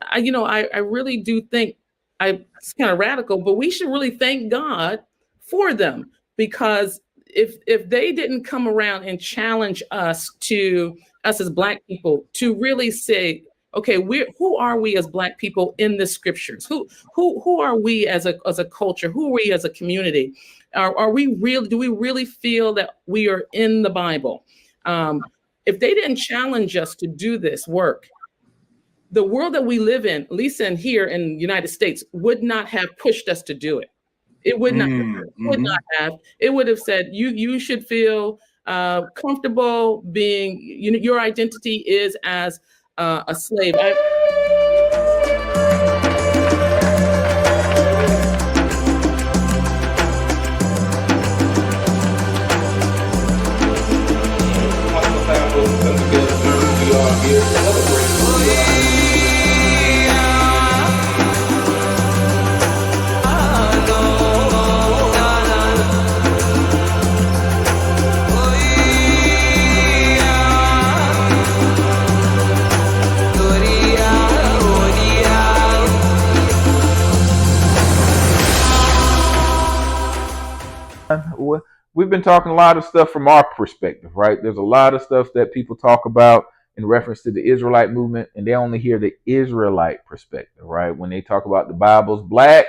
I really do think it's kind of radical, but we should really thank God for them, because if they didn't come around and challenge us as Black people to really say, okay, who are we as Black people in the scriptures? Who are we as a culture? Who are we as a community? Are we real? Do we really feel that we are in the Bible? Um, if they didn't challenge us to do this work, the world that we live in, at least in here in the United States, would not have pushed us to do it. It would not. Would Mm-hmm. not have. It would have said you should feel comfortable being. Your identity is as a slave. Wonderful time for us to come together. We are here to celebrate who we are. We've been talking a lot of stuff from our perspective, right? There's a lot of stuff that people talk about in reference to the Israelite movement, and they only hear the Israelite perspective, right? When they talk about the Bible's black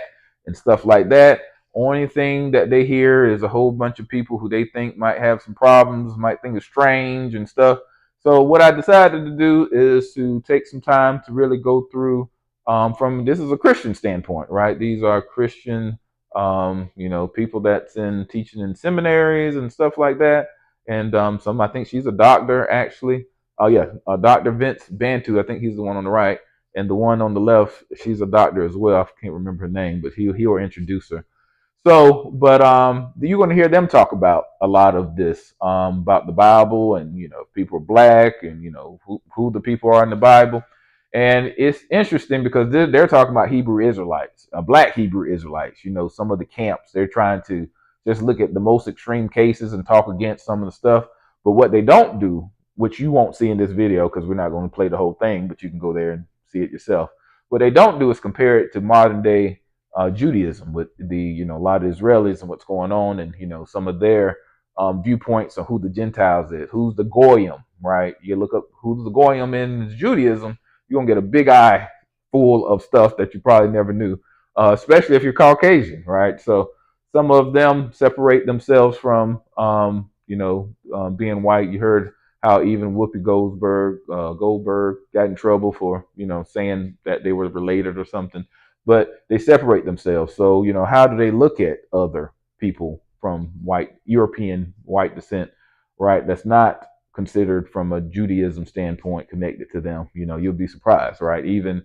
and stuff like that, only thing that they hear is a whole bunch of people who they think might have some problems, might think it's strange and stuff. So what I decided to do is to take some time to really go through from this is a Christian standpoint, right? These are Christian people that's in teaching in seminaries and stuff like that. And some, I think she's a doctor actually. Oh yeah, Dr. Vince Bantu. I think he's the one on the right, and the one on the left, she's a doctor as well. I can't remember her name, but he'll introduce her. So, but you're going to hear them talk about a lot of this about the Bible, and if people are black, and who the people are in the Bible. And it's interesting because they're talking about Hebrew Israelites, black Hebrew Israelites. Some of the camps, they're trying to just look at the most extreme cases and talk against some of the stuff. But what they don't do, which you won't see in this video because we're not going to play the whole thing, but you can go there and see it yourself. What they don't do is compare it to modern day Judaism with the a lot of Israelis and what's going on, and some of their viewpoints on who the Gentiles is, who's the Goyim, right? You look up who's the Goyim in Judaism, you're gonna get a big eye full of stuff that you probably never knew, especially if you're Caucasian, right? So some of them separate themselves from being white. You heard how even Whoopi Goldberg got in trouble for saying that they were related or something, but they separate themselves. So how do they look at other people from European white descent, right? That's not considered from a Judaism standpoint connected to them. You'll be surprised, right? Even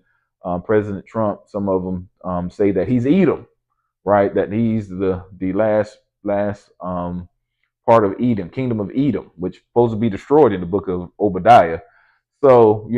President Trump, some of them say that he's Edom, right? That he's the last part of Edom, kingdom of Edom, which is supposed to be destroyed in the book of Obadiah. So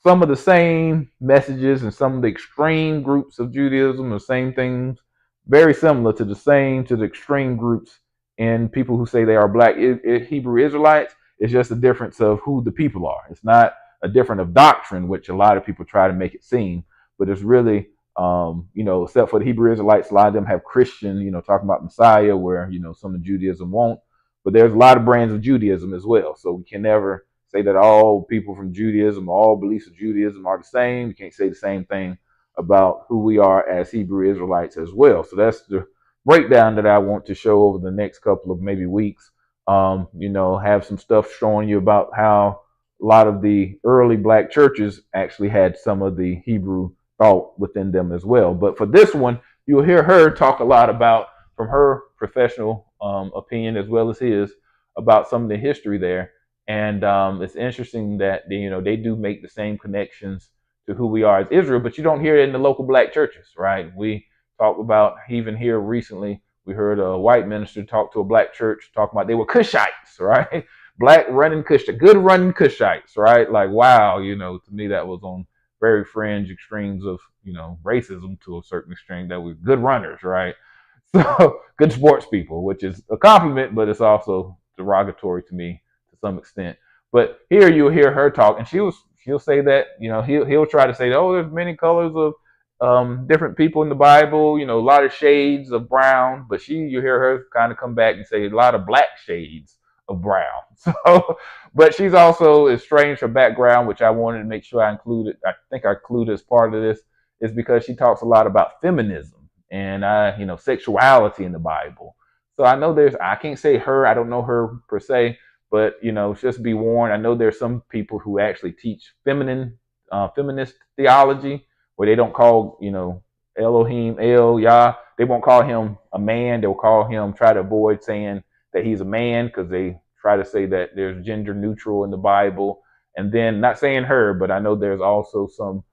some of the same messages and some of the extreme groups of Judaism, the same things, very similar to the extreme groups and people who say they are black Hebrew Israelites. It's just a difference of who the people are. It's not a difference of doctrine, which a lot of people try to make it seem, but it's really, except for the Hebrew Israelites, a lot of them have Christian, talking about Messiah, where, some of Judaism won't. But there's a lot of brands of Judaism as well. So we can never say that all people from Judaism, all beliefs of Judaism are the same. We can't say the same thing about who we are as Hebrew Israelites as well. So that's the breakdown that I want to show over the next couple of maybe weeks. Have some stuff showing you about how a lot of the early black churches actually had some of the Hebrew thought within them as well. But for this one, you'll hear her talk a lot about, from her professional opinion as well as his, about some of the history there. And it's interesting that they do make the same connections to who we are as Israel, but you don't hear it in the local black churches, right? We talk about, even here recently, we heard a white minister talk to a black church talking about they were Cushites, right? Black running Cushite, good running Cushites, right? Like, wow, to me that was on very fringe extremes of, racism to a certain extreme, that we're good runners, right? So good sports people, which is a compliment, but it's also derogatory to me to some extent. But here you'll hear her talk, and she was he'll say that, he'll try to say, oh, there's many colors of different people in the Bible, a lot of shades of brown, but you hear her kind of come back and say a lot of black shades of brown. So, but she's also estranged her background, which I wanted to make sure I included. I think I included as part of this is because she talks a lot about feminism and, sexuality in the Bible. So I know I can't say her, I don't know her per se, but, just be warned. I know there's some people who actually teach feminist theology, where they don't call, Elohim, Yah. They won't call him a man. They'll call him, try to avoid saying that he's a man, because they try to say that there's gender neutral in the Bible. And then, not saying her, but I know there's also some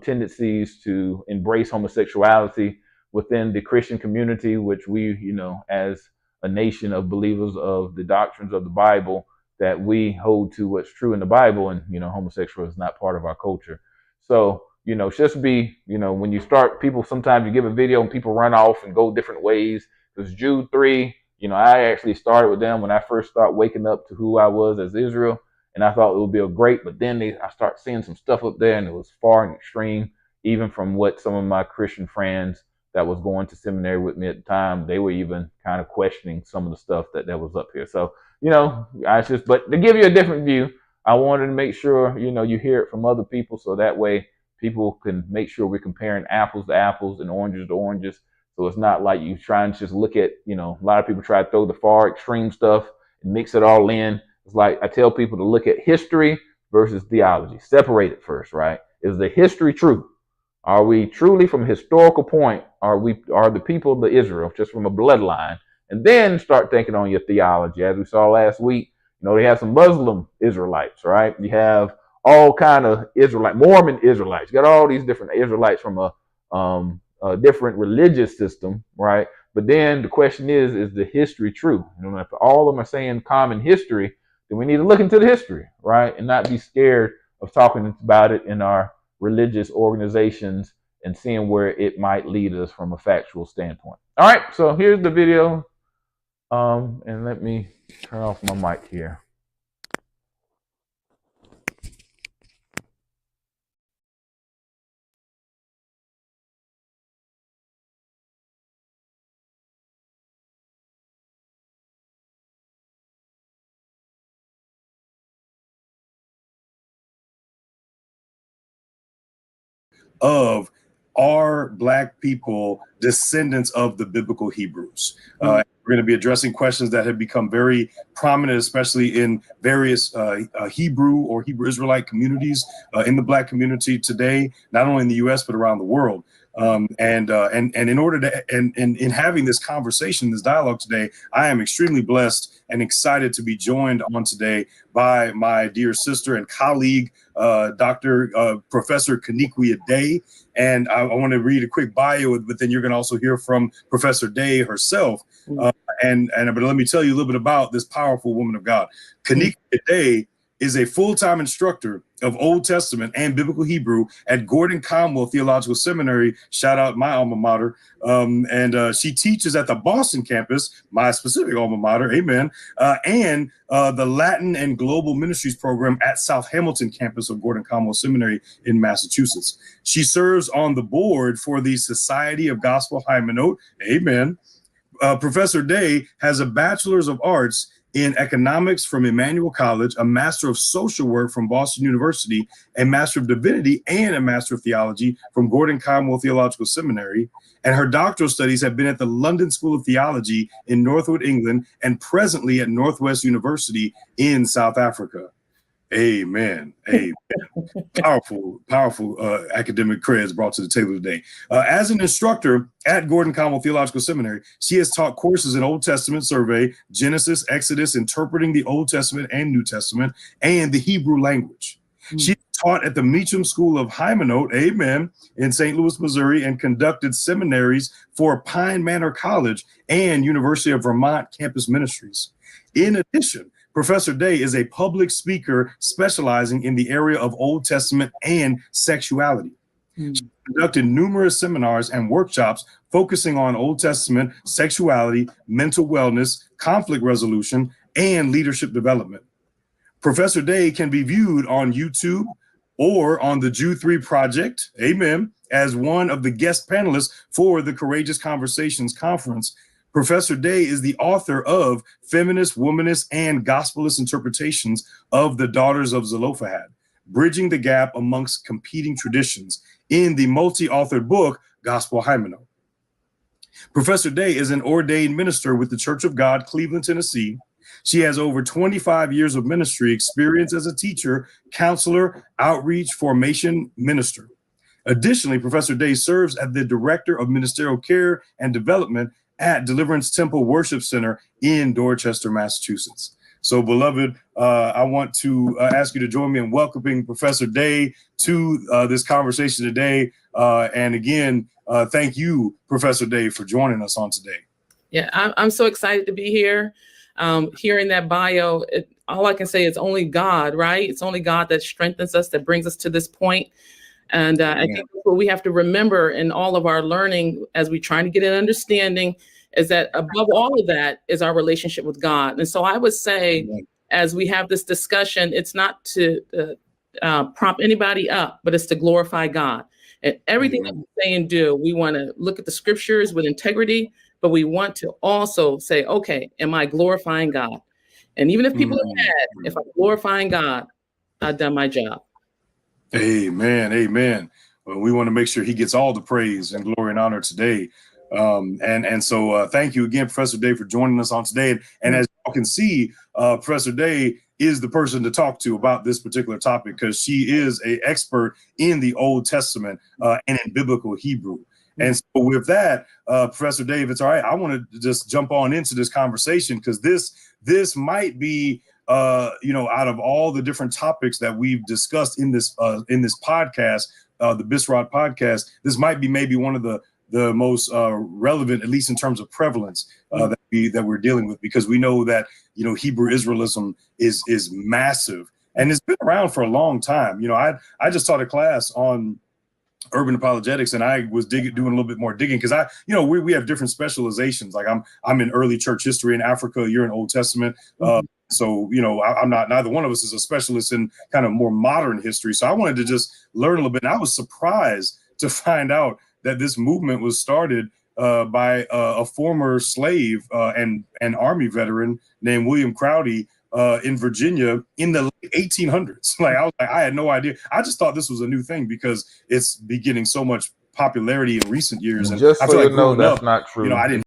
tendencies to embrace homosexuality within the Christian community, which we, as a nation of believers of the doctrines of the Bible, that we hold to what's true in the Bible, and, homosexual is not part of our culture. So, just be, when you start, people, sometimes you give a video and people run off and go different ways. Because Jude 3, I actually started with them when I first started waking up to who I was as Israel. And I thought it would be a great, but then I start seeing some stuff up there, and it was far and extreme, even from what some of my Christian friends that was going to seminary with me at the time, they were even kind of questioning some of the stuff that was up here. So, but to give you a different view, I wanted to make sure, you hear it from other people, so that way people can make sure we're comparing apples to apples and oranges to oranges. So it's not like you trying to just look at, a lot of people try to throw the far extreme stuff and mix it all in. It's like I tell people to look at history versus theology. Separate it first, right? Is the history true? Are we truly, from a historical point, are the people of Israel, just from a bloodline? And then start thinking on your theology. As we saw last week, they have some Muslim Israelites, right? You have all kind of Mormon Israelites. You got all these different Israelites from a different religious system, right? But then the question is the history true? If all of them are saying common history, then we need to look into the history, right? And not be scared of talking about it in our religious organizations and seeing where it might lead us from a factual standpoint. All right, so here's the video. And let me turn off my mic here. Of are Black people descendants of the biblical Hebrews? We're going to be addressing questions that have become very prominent, especially in various Hebrew or Hebrew Israelite communities in the Black community today, not only in the U.S. but around the world. And in order to and in having this conversation, this dialogue today, I am extremely blessed and excited to be joined on today by my dear sister and colleague, Professor Kaniqua Day. And I want to read a quick bio, but then you're going to also hear from Professor Day herself. But let me tell you a little bit about this powerful woman of God. Kaniqua Day is a full-time instructor of Old Testament and Biblical Hebrew at Gordon Conwell Theological Seminary. Shout out my alma mater. She teaches at the Boston campus, my specific alma mater, amen, and the Latin and Global Ministries program at South Hamilton campus of Gordon Conwell Seminary in Massachusetts. She serves on the board for the Society of Gospel Hymenot, amen. Professor Day has a Bachelor's of Arts in economics from Emmanuel College, a Master of Social Work from Boston University, a Master of Divinity and a Master of Theology from Gordon Conwell Theological Seminary. And her doctoral studies have been at the London School of Theology in Northwood, England, and presently at Northwest University in South Africa. Amen. Amen. Powerful academic creds brought to the table today. As an instructor at Gordon Conwell Theological Seminary, she has taught courses in Old Testament survey, Genesis, Exodus, interpreting the Old Testament and New Testament, and the Hebrew language. She taught at the Meacham School of Hymenot, amen, in St. Louis, Missouri, and conducted seminaries for Pine Manor College and University of Vermont Campus Ministries. In addition, Professor Day is a public speaker specializing in the area of Old Testament and sexuality. She conducted numerous seminars and workshops focusing on Old Testament, sexuality, mental wellness, conflict resolution, and leadership development. Professor Day can be viewed on YouTube, or on the Jew 3 Project, amen, as one of the guest panelists for the Courageous Conversations Conference. Professor Day is the author of Feminist, Womanist, and Gospelist Interpretations of the Daughters of Zelophehad, Bridging the Gap Amongst Competing Traditions, in the multi-authored book, Gospel Hymeno. Professor Day is an ordained minister with the Church of God, Cleveland, Tennessee. She has over 25 years of ministry experience as a teacher, counselor, outreach, formation minister. Additionally, Professor Day serves as the Director of Ministerial Care and Development at Deliverance Temple Worship Center in Dorchester, Massachusetts. So, beloved, I want to ask you to join me in welcoming Professor Day to this conversation today. And again, thank you, Professor Day, for joining us on today. Yeah, I'm so excited to be here. Hearing that bio, all I can say is only God, right? It's only God that strengthens us, that brings us to this point. And I think what we have to remember in all of our learning as we try to get an understanding is that above all of that is our relationship with God. And so I would say, as we have this discussion, it's not to prop anybody up, but it's to glorify God. And everything that we say and do, we want to look at the scriptures with integrity, but we want to also say, okay, am I glorifying God? And even if people are mad, if I'm glorifying God, I've done my job. Amen. Amen. Well, we want to make sure he gets all the praise and glory and honor today. So thank you again, Professor Day, for joining us on today. And as you can see, Professor Day is the person to talk to about this particular topic because she is an expert in the Old Testament and in biblical Hebrew. And so with that, Professor Dave, it's all right. I want to just jump on into this conversation because this might be, out of all the different topics that we've discussed in this podcast, the Bisrod podcast, this might be maybe one of the most relevant, at least in terms of prevalence, that we're dealing with, because we know that Hebrew Israelism is massive and it's been around for a long time. I just taught a class on urban apologetics, and I was doing a little bit more digging because we have different specializations. Like I'm in early church history in Africa. You're in Old Testament. So I'm not. Neither one of us is a specialist in kind of more modern history. So I wanted to just learn a little bit. And I was surprised to find out that this movement was started by a former slave and army veteran named William Crowdy in Virginia in the late 1800s. I had no idea. I just thought this was a new thing because it's been getting so much popularity in recent years. And just I so feel like you know, that's up, not true. I didn't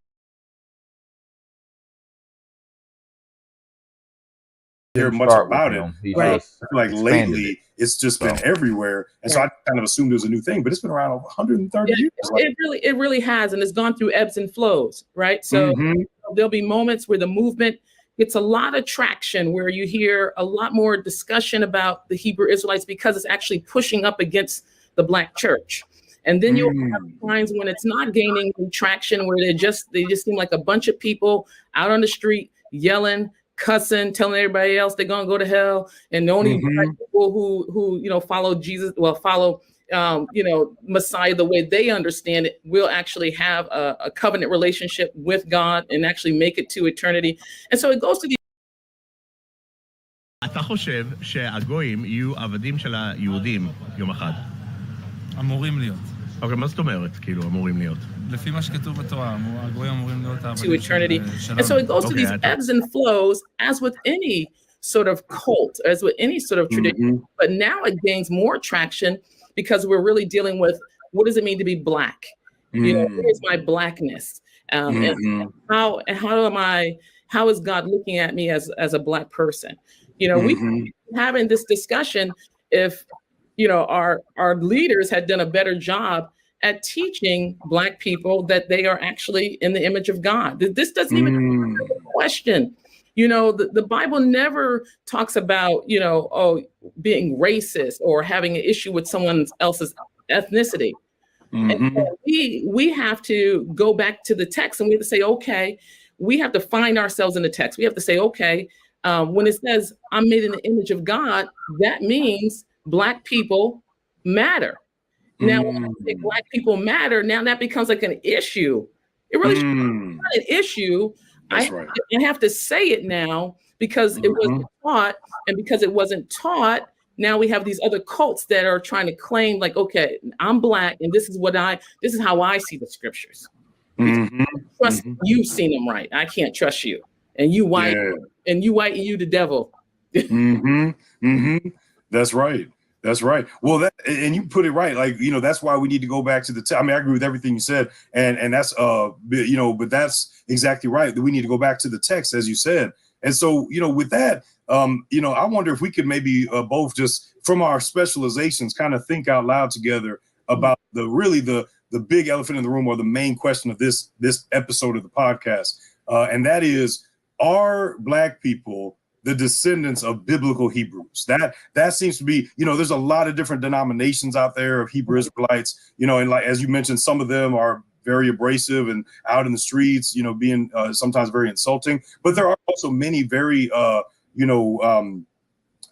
hear much about it. I feel like lately it's just been everywhere. And so I kind of assumed it was a new thing, but it's been around over 130 years. It really has. And it's gone through ebbs and flows, right? So there'll be moments where the movement gets a lot of traction, where you hear a lot more discussion about the Hebrew Israelites because it's actually pushing up against the Black church. And then you'll have times when it's not gaining traction, where they just seem like a bunch of people out on the street yelling, cussing, telling everybody else they're gonna go to hell, and the only people who follow Jesus, follow Messiah the way they understand it, will actually have a covenant relationship with God and actually make it to eternity. And so it goes to the. אתה חושב שהגויים יהיו עבדים של היהודים יום אחד? אמורים להיות. אוקיי, מה זאת אומרת, כאילו, אמורים להיות? לפי מה שכתוב בתורה, הגויים אמורים להיות העבדים to eternity. And so it goes to these ebbs and flows, as with any sort of cult, as with any sort of tradition. But now it gains more traction because we're really dealing with, what does it mean to be Black? Where's my Blackness? And how is God looking at me as a Black person? We've having this discussion if our leaders had done a better job at teaching Black people that they are actually in the image of God. This doesn't even question. The Bible never talks about, being racist or having an issue with someone else's ethnicity. And so we have to go back to the text, and we have to say, okay, we have to find ourselves in the text. We have to say, okay, when it says I'm made in the image of God, that means Black people matter. Now, when I say Black people matter, now that becomes like an issue. It really should be not an issue. I have to say it now because it wasn't taught, and because it wasn't taught, now we have these other cults that are trying to claim like, okay, I'm black and this is how I see the scriptures. Trust you've seen them right. I can't trust you. And you white and you the devil. That's right. That's right. Well, and you put it right. Like, that's why we need to go back to I mean, I agree with everything you said. And that's, but that's exactly right. That we need to go back to the text, as you said. And so, with that, I wonder if we could maybe both just from our specializations kind of think out loud together about the big elephant in the room, or the main question of this episode of the podcast. And that is, are Black people the descendants of biblical Hebrews? That seems to be, there's a lot of different denominations out there of Hebrew Israelites, and like, as you mentioned, some of them are very abrasive and out in the streets, being sometimes very insulting. But there are also many very,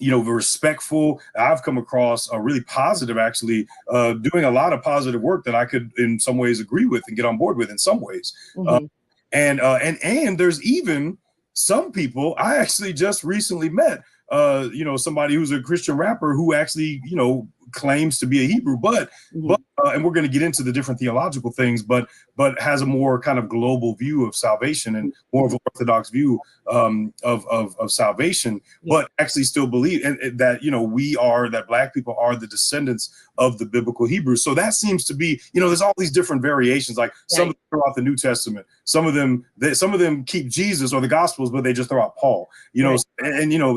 respectful. I've come across a really positive, actually, doing a lot of positive work that I could in some ways agree with and get on board with in some ways. And there's even some people I actually just recently met, somebody who's a Christian rapper who actually, claims to be a Hebrew, but and we're going to get into the different theological things, but has a more kind of global view of salvation and more of an orthodox view of salvation, but actually still believe that, that Black people are the descendants of the biblical Hebrews. So that seems to be, there's all these different variations, like some of them throw out the New Testament, some of them keep Jesus or the Gospels, but they just throw out Paul, and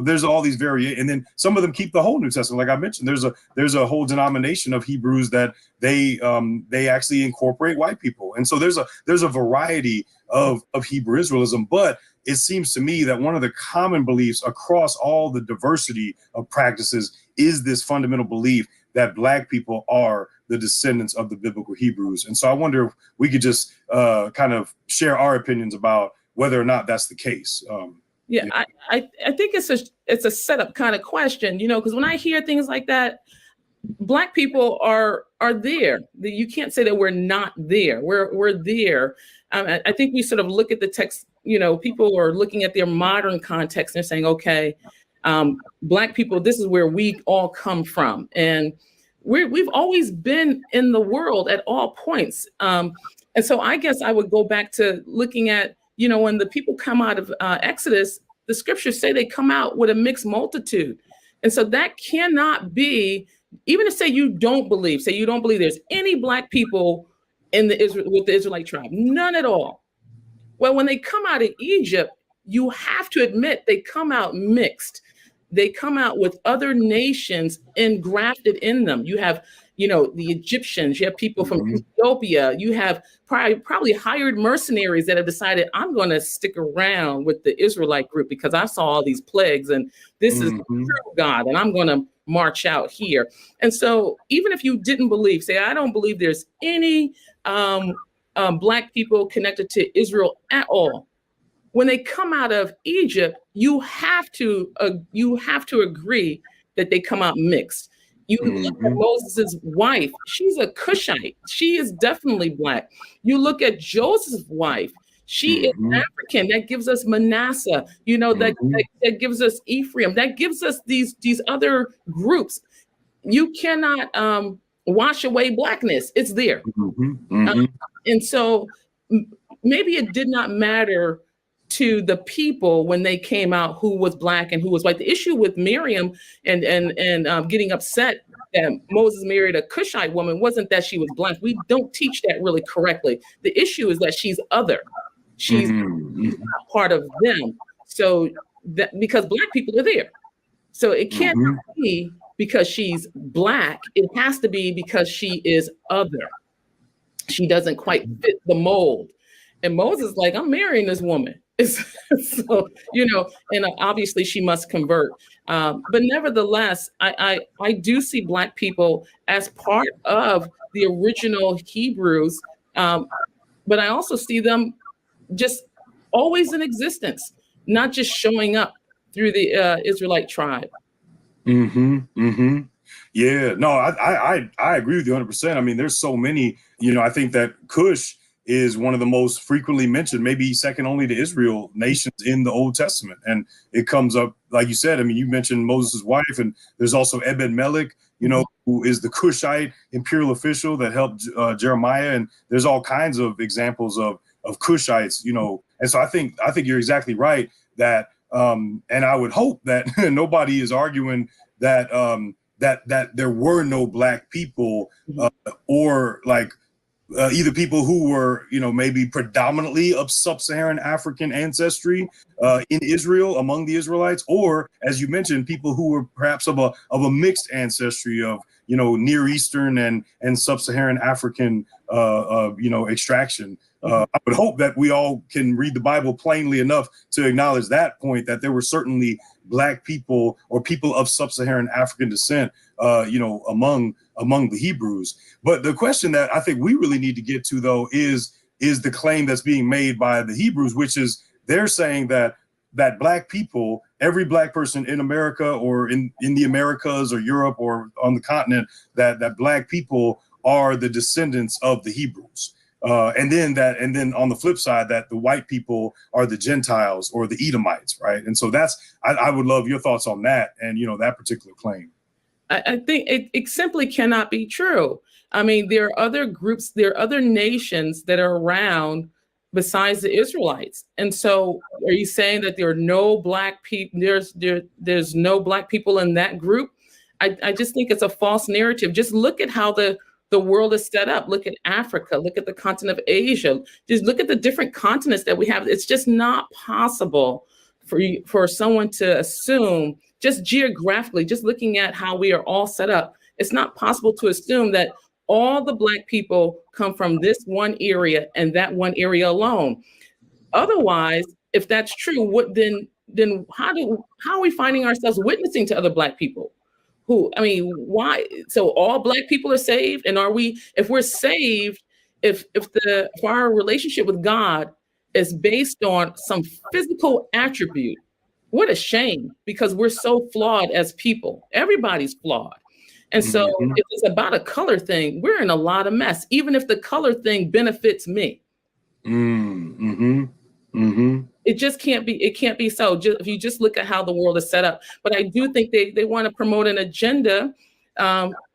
there's all these variations, and then some of them keep the whole New Testament. Like I mentioned, there's a whole denomination of Hebrews that they actually incorporate white people, and so there's a variety of Hebrew Israelism. But it seems to me that one of the common beliefs across all the diversity of practices is this fundamental belief that Black people are the descendants of the biblical Hebrews. And so I wonder if we could just kind of share our opinions about whether or not that's the case. I think it's a setup kind of question, because when I hear things like that, Black people are there. You can't say that we're not there. We're there. I think we sort of look at the text. People are looking at their modern context and they're saying, okay, Black people, this is where we all come from, and we've always been in the world at all points. And so I guess I would go back to looking at, when the people come out of Exodus, the scriptures say they come out with a mixed multitude, and so that cannot be. Even to say you don't believe there's any Black people with the Israelite tribe, none at all. Well, when they come out of Egypt, you have to admit they come out mixed. They come out with other nations engrafted in them. You have, the Egyptians, you have people from Ethiopia, you have probably hired mercenaries that have decided, I'm going to stick around with the Israelite group because I saw all these plagues and this is the true God, and I'm going to march out here. And so even if you didn't believe, say, I don't believe there's any Black people connected to Israel at all. When they come out of Egypt, you have to agree that they come out mixed. You look at Moses' wife, she's a Cushite. She is definitely Black. You look at Joseph's wife, she is African. That gives us Manasseh, that gives us Ephraim, that gives us these other groups. You cannot wash away Blackness. It's there. And so maybe it did not matter to the people when they came out who was Black and who was white. The issue with Miriam and getting upset that Moses married a Cushite woman wasn't that she was Black. We don't teach that really correctly. The issue is that she's other. She's not part of them. So that because Black people are there. So it can't be because she's Black. It has to be because she is other. She doesn't quite fit the mold. And Moses is like, I'm marrying this woman. So, and obviously she must convert. But nevertheless, I do see Black people as part of the original Hebrews. But I also see them just always in existence, not just showing up through the Israelite tribe. Yeah, no, I agree with you 100%. I mean, there's so many, I think that Cush is one of the most frequently mentioned, maybe second only to Israel, nations in the Old Testament. And it comes up, like you said, I mean, you mentioned Moses' wife, and there's also Ebed-Melech, you know, who is the Cushite imperial official that helped Jeremiah. And there's all kinds of examples of Cushites, you know. And so I think you're exactly right that, and I would hope that nobody is arguing that that there were no black people or like either people who were, you know, maybe predominantly of sub-Saharan African ancestry in Israel among the Israelites, or as you mentioned, people who were perhaps of a mixed ancestry of, you know, Near Eastern and sub-Saharan African, you know, extraction. I would hope that we all can read the Bible plainly enough to acknowledge that point, that there were certainly black people or people of sub-Saharan African descent, you know, among the Hebrews. But the question that I think we really need to get to, though, is the claim that's being made by the Hebrews, which is they're saying that black people, every black person in America or in the Americas or Europe or on the continent, that black people are the descendants of the Hebrews. And then on the flip side, that the white people are the Gentiles or the Edomites, right? And so I would love your thoughts on that and, you know, that particular claim. I think it simply cannot be true. I mean, there are other groups, there are other nations that are around besides the Israelites. And so are you saying that there are no black people, there's no black people in that group? I just think it's a false narrative. Just look at how the world is set up. Look at Africa, look at the continent of Asia, just look at the different continents that we have. It's just not possible for someone to assume, just geographically, just looking at how we are all set up, it's not possible to assume that all the black people come from this one area and that one area alone. Otherwise, if that's true, then how are we finding ourselves witnessing to other black people? Why? So all black people are saved, and if we're saved, if our relationship with God is based on some physical attribute, what a shame, because we're so flawed as people. Everybody's flawed. And so if it's about a color thing, we're in a lot of mess, even if the color thing benefits me. It just can't be, it can't be so. If you just look at how the world is set up. But I do think they want to promote an agenda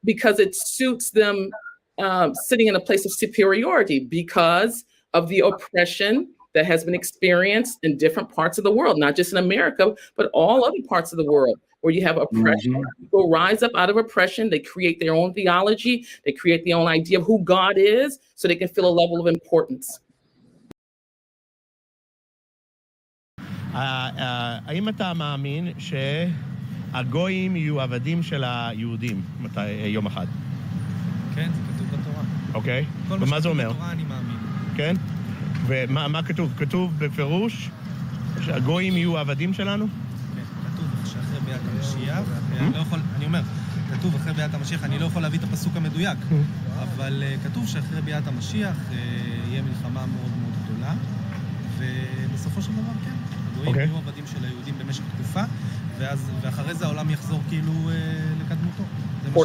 because it suits them sitting in a place of superiority because of the oppression that has been experienced in different parts of the world, not just in America, but all other parts of the world where you have oppression. People rise up out of oppression. They create their own theology. They create their own idea of who God is so they can feel a level of importance. האם אתה מאמין שהגויים יהיו עבדים של היהודים יום אחד? כן, זה כתוב בתורה. אוקיי, ומה זה אומר? בתורה אני מאמין. כן? ומה כתוב? כתוב בפירוש שהגויים יהיו עבדים שלנו? כן, כתוב שאחרי ביאת המשיח, אני אומר, כתוב אחרי ביאת המשיח, אני לא יכול להביא את הפסוק המדויק, אבל כתוב שאחרי ביאת המשיח יהיה מלחמה מאוד מאוד גדולה, ובסופו של דבר כן. הגויים יהיו עבדים של היהודים במשך תקופה, ואחרי זה העולם יחזור כאילו לקדמותו. זה מה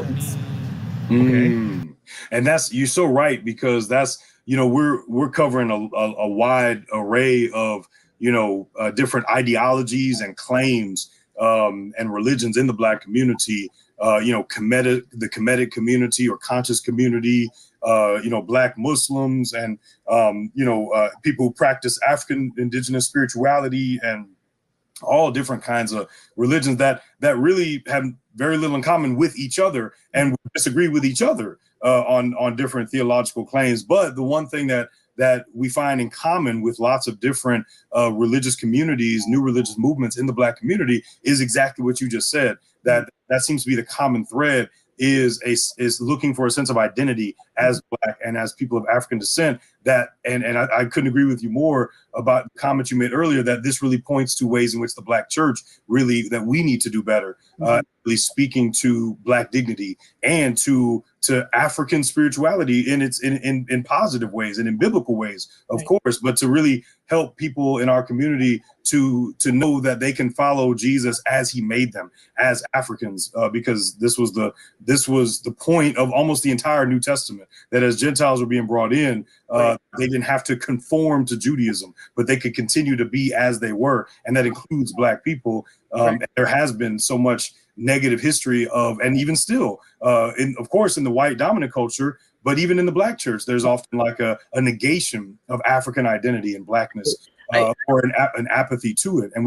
שאני... And you're so right, because that's, you know, we're covering a wide array of, you know, different ideologies and claims and religions in the Black community, you know, the Kemetic community or conscious community, you know, Black Muslims and, you know, people who practice African indigenous spirituality and all different kinds of religions that really have very little in common with each other and disagree with each other on different theological claims. But the one thing that we find in common with lots of different religious communities, new religious movements in the Black community, is exactly what you just said. That seems to be the common thread, is looking for a sense of identity as Black and as people of African descent. And I couldn't agree with you more about the comment you made earlier, that this really points to ways in which the Black church that we need to do better. really speaking to Black dignity and to African spirituality in positive ways and in biblical ways, of course, but to really help people in our community to know that they can follow Jesus as he made them as Africans, because this was the point of almost the entire New Testament, that as Gentiles were being brought in, they didn't have to conform to Judaism, but they could continue to be as they were, and that includes Black people. And there has been so much negative history of, and even still, of course, in the white dominant culture, but even in the Black church, there's often like a negation of African identity and Blackness, or an apathy to it. And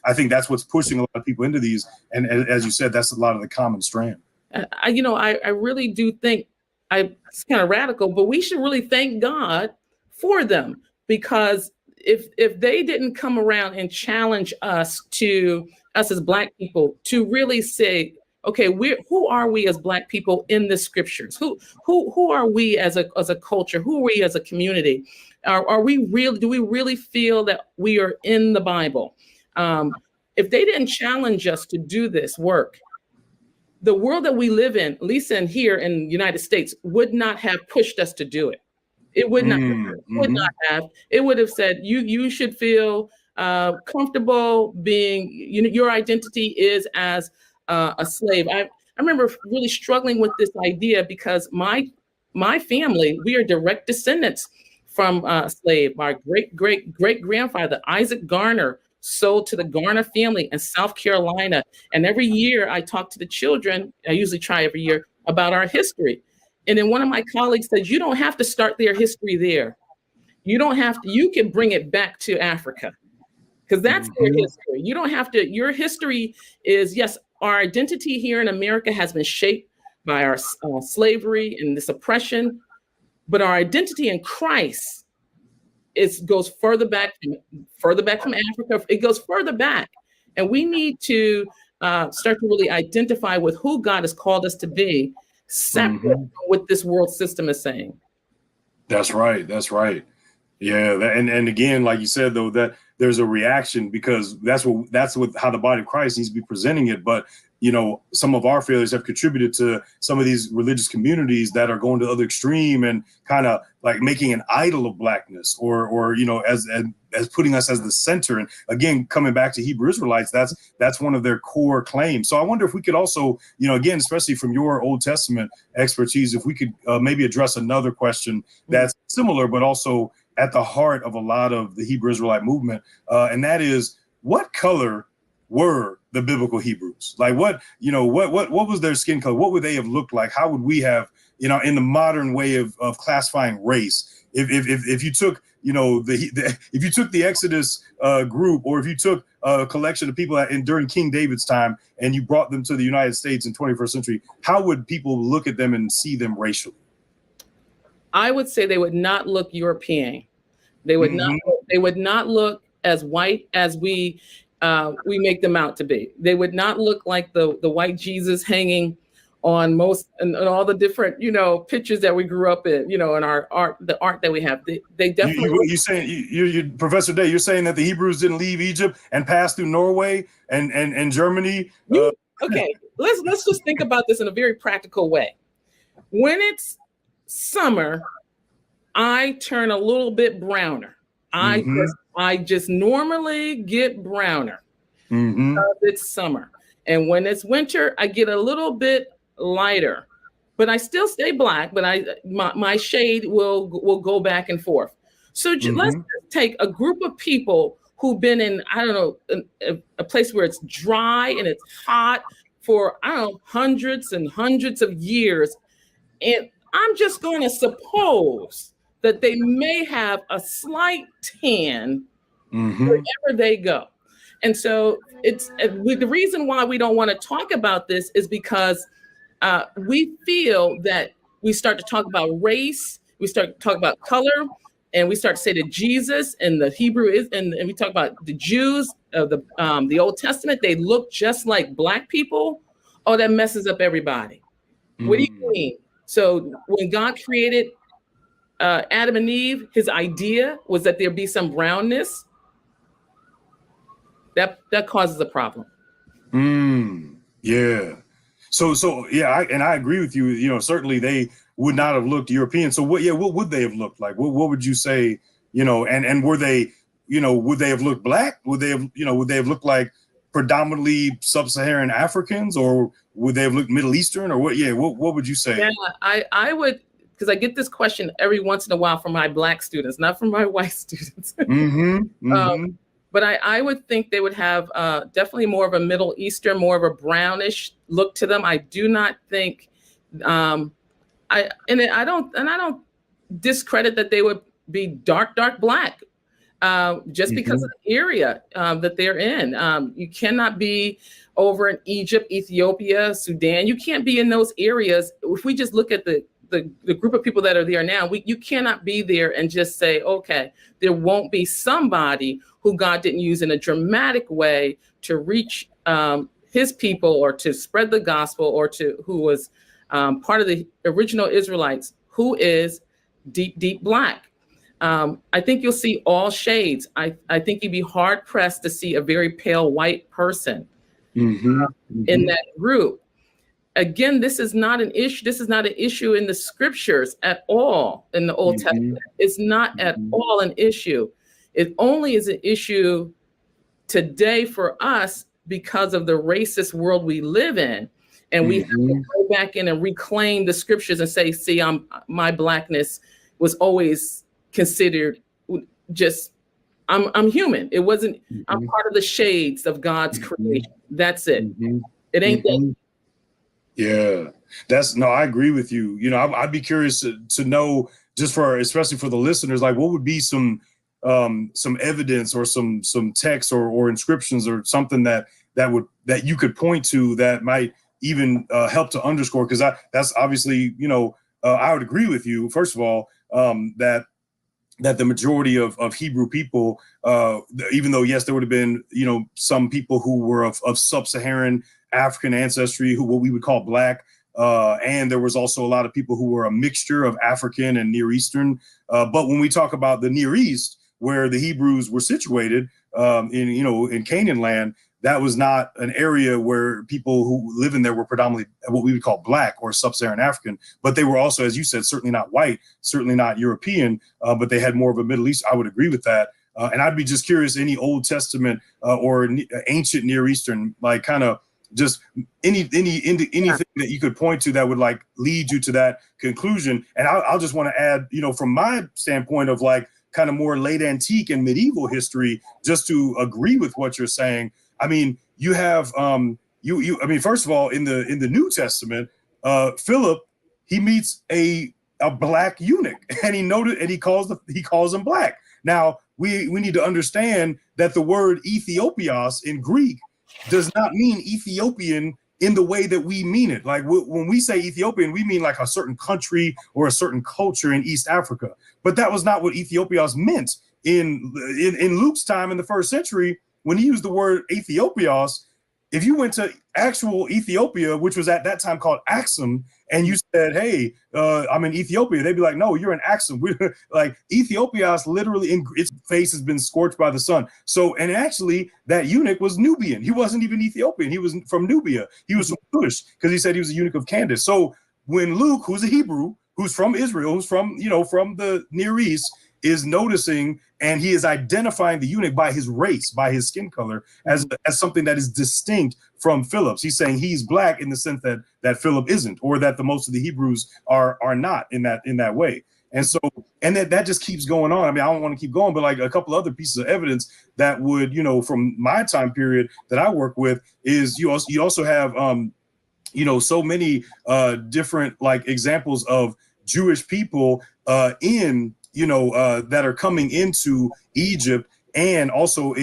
I think that's what's pushing a lot of people into these. And as you said, that's a lot of the common strand. I really do think it's kind of radical, but we should really thank God for them, because if they didn't come around and challenge us as Black people to really say, okay, who are we as Black people in the scriptures? Who are we as a culture? Who are we as a community? Are we real? Do we really feel that we are in the Bible? If they didn't challenge us to do this work, the world that we live in, at least here in the United States, would not have pushed us to do it. It would not. Would not have. It would have said you should feel comfortable being. Your identity is as a slave. I remember really struggling with this idea, because my family, we are direct descendants from slave. My great grandfather Isaac Garner sold to the Garner family in South Carolina, and every year I talk to the children. I usually try every year about our history. And then one of my colleagues said, you don't have to start their history there. You don't have to, you can bring it back to Africa, because that's their history. You don't have to, your history is, yes, our identity here in America has been shaped by our slavery and this oppression, but our identity in Christ goes further back from Africa. It goes further back. And we need to start to really identify with who God has called us to be, separate from what this world system is saying. That's right. That's right. Yeah. And again, like you said, though, that there's a reaction, because that's how the body of Christ needs to be presenting it. But, some of our failures have contributed to some of these religious communities that are going to the other extreme and kind of like making an idol of Blackness, or as putting us as the center. And again, coming back to Hebrew Israelites, that's one of their core claims. So I wonder if we could also, again, especially from your Old Testament expertise, if we could maybe address another question that's similar, but also at the heart of a lot of the Hebrew Israelite movement. And that is, what color were the biblical Hebrews? Like what was their skin color? What would they have looked like? How would we have, in the modern way of classifying race? If you took, if you took the Exodus group, or if you took a collection of people during King David's time and you brought them to the United States in 21st century, how would people look at them and see them racially? I would say they would not look European. They would not look as white as we make them out to be. They would not look like the white Jesus hanging on most and all the different pictures that we grew up in, in our art, the art that we have. They definitely. You saying you Professor Day? You're saying that the Hebrews didn't leave Egypt and pass through Norway and Germany? Okay, let's just think about this in a very practical way. When it's summer, I turn a little bit browner. I just normally get browner because it's summer. And when it's winter, I get a little bit lighter, but I still stay Black, but my shade will go back and forth. So let's take a group of people who've been in, I don't know, a place where it's dry and it's hot for, I don't know, hundreds and hundreds of years. And I'm just going to suppose that they may have a slight tan wherever they go. And so the reason why we don't want to talk about this is because we feel that we start to talk about race, we start to talk about color, and we start to say that Jesus and the Hebrew is, and we talk about the Jews of the Old Testament, they look just like Black people. Oh, that messes up everybody. What do you mean? So when God created Adam and Eve, his idea was that there be some brownness. That causes a problem. Yeah. So yeah, I agree with you. You know, certainly they would not have looked European. So what would they have looked like? What would you say? You know, and were they, you know, would they have looked black? Would they have, you know, would they have looked like predominantly sub-Saharan Africans, or would they have looked Middle Eastern, or what? Yeah, what would you say? Yeah, I would, because I get this question every once in a while from my Black students, not from my white students. But I would think they would have definitely more of a Middle Eastern, more of a brownish look to them. I do not think I don't discredit that they would be dark black just because of the area that they're in. You cannot be over in Egypt, Ethiopia, Sudan. You can't be in those areas. If we just look at the group of people that are there now, you cannot be there and just say, okay, there won't be somebody who God didn't use in a dramatic way to reach his people, or to spread the gospel, or who was part of the original Israelites, who is deep black. I think you'll see all shades. I think you'd be hard pressed to see a very pale white person in that group. Again, this is not an issue. This is not an issue in the scriptures at all in the Old Testament. It's not at all an issue. It only is an issue today for us because of the racist world we live in. And we have to go back in and reclaim the scriptures and say, see, my blackness was always considered just, I'm human. It wasn't, I'm part of the shades of God's creation. That's it. It ain't that. Yeah, I agree with you. You know, I'd be curious to know, just especially for the listeners, like what would be some evidence or some text or inscriptions or something that you could point to that might even help to underscore, because that's obviously, you know, I would agree with you, first of all, that the majority of Hebrew people, even though, yes, there would have been, you know, some people who were of sub-Saharan African ancestry, what we would call black, and there was also a lot of people who were a mixture of African and Near Eastern. But when we talk about the Near East, where the Hebrews were situated, in Canaan land, that was not an area where people who live in there were predominantly what we would call black or sub-Saharan African, but they were also, as you said, certainly not white, certainly not European, but they had more of a Middle East. I would agree with that. And I'd be just curious, any Old Testament or ancient Near Eastern, like kind of just anything that you could point to that would like lead you to that conclusion. And I'll just want to add, you know, from my standpoint of like kind of more late antique and medieval history, just to agree with what you're saying. I mean, you have I mean, first of all, in the New Testament, Philip, he meets a black eunuch, and he calls him black. Now we need to understand that the word Ethiopios in Greek does not mean Ethiopian in the way that we mean it. Like when we say Ethiopian, we mean like a certain country or a certain culture in East Africa. But that was not what Ethiopios meant in Luke's time in the first century. When he used the word Ethiopios, if you went to actual Ethiopia, which was at that time called Axum, and you said, hey, I'm in Ethiopia, they'd be like, no, you're in Axum. Like Ethiopios, literally, its face has been scorched by the sun. So, and actually, that eunuch was Nubian. He wasn't even Ethiopian. He was from Nubia. He was from Cush, because he said he was a eunuch of Candace. So when Luke, who's a Hebrew, who's from Israel, who's from the Near East, is noticing, and he is identifying the eunuch by his race, by his skin color, as something that is distinct from Philip's. He's saying he's black in the sense that Philip isn't, or that the most of the Hebrews are not in that way. And so, and that just keeps going on. I mean, I don't want to keep going, but like a couple other pieces of evidence that would, you know, from my time period that I work with is you also have, so many different like examples of Jewish people that are coming into Egypt, and also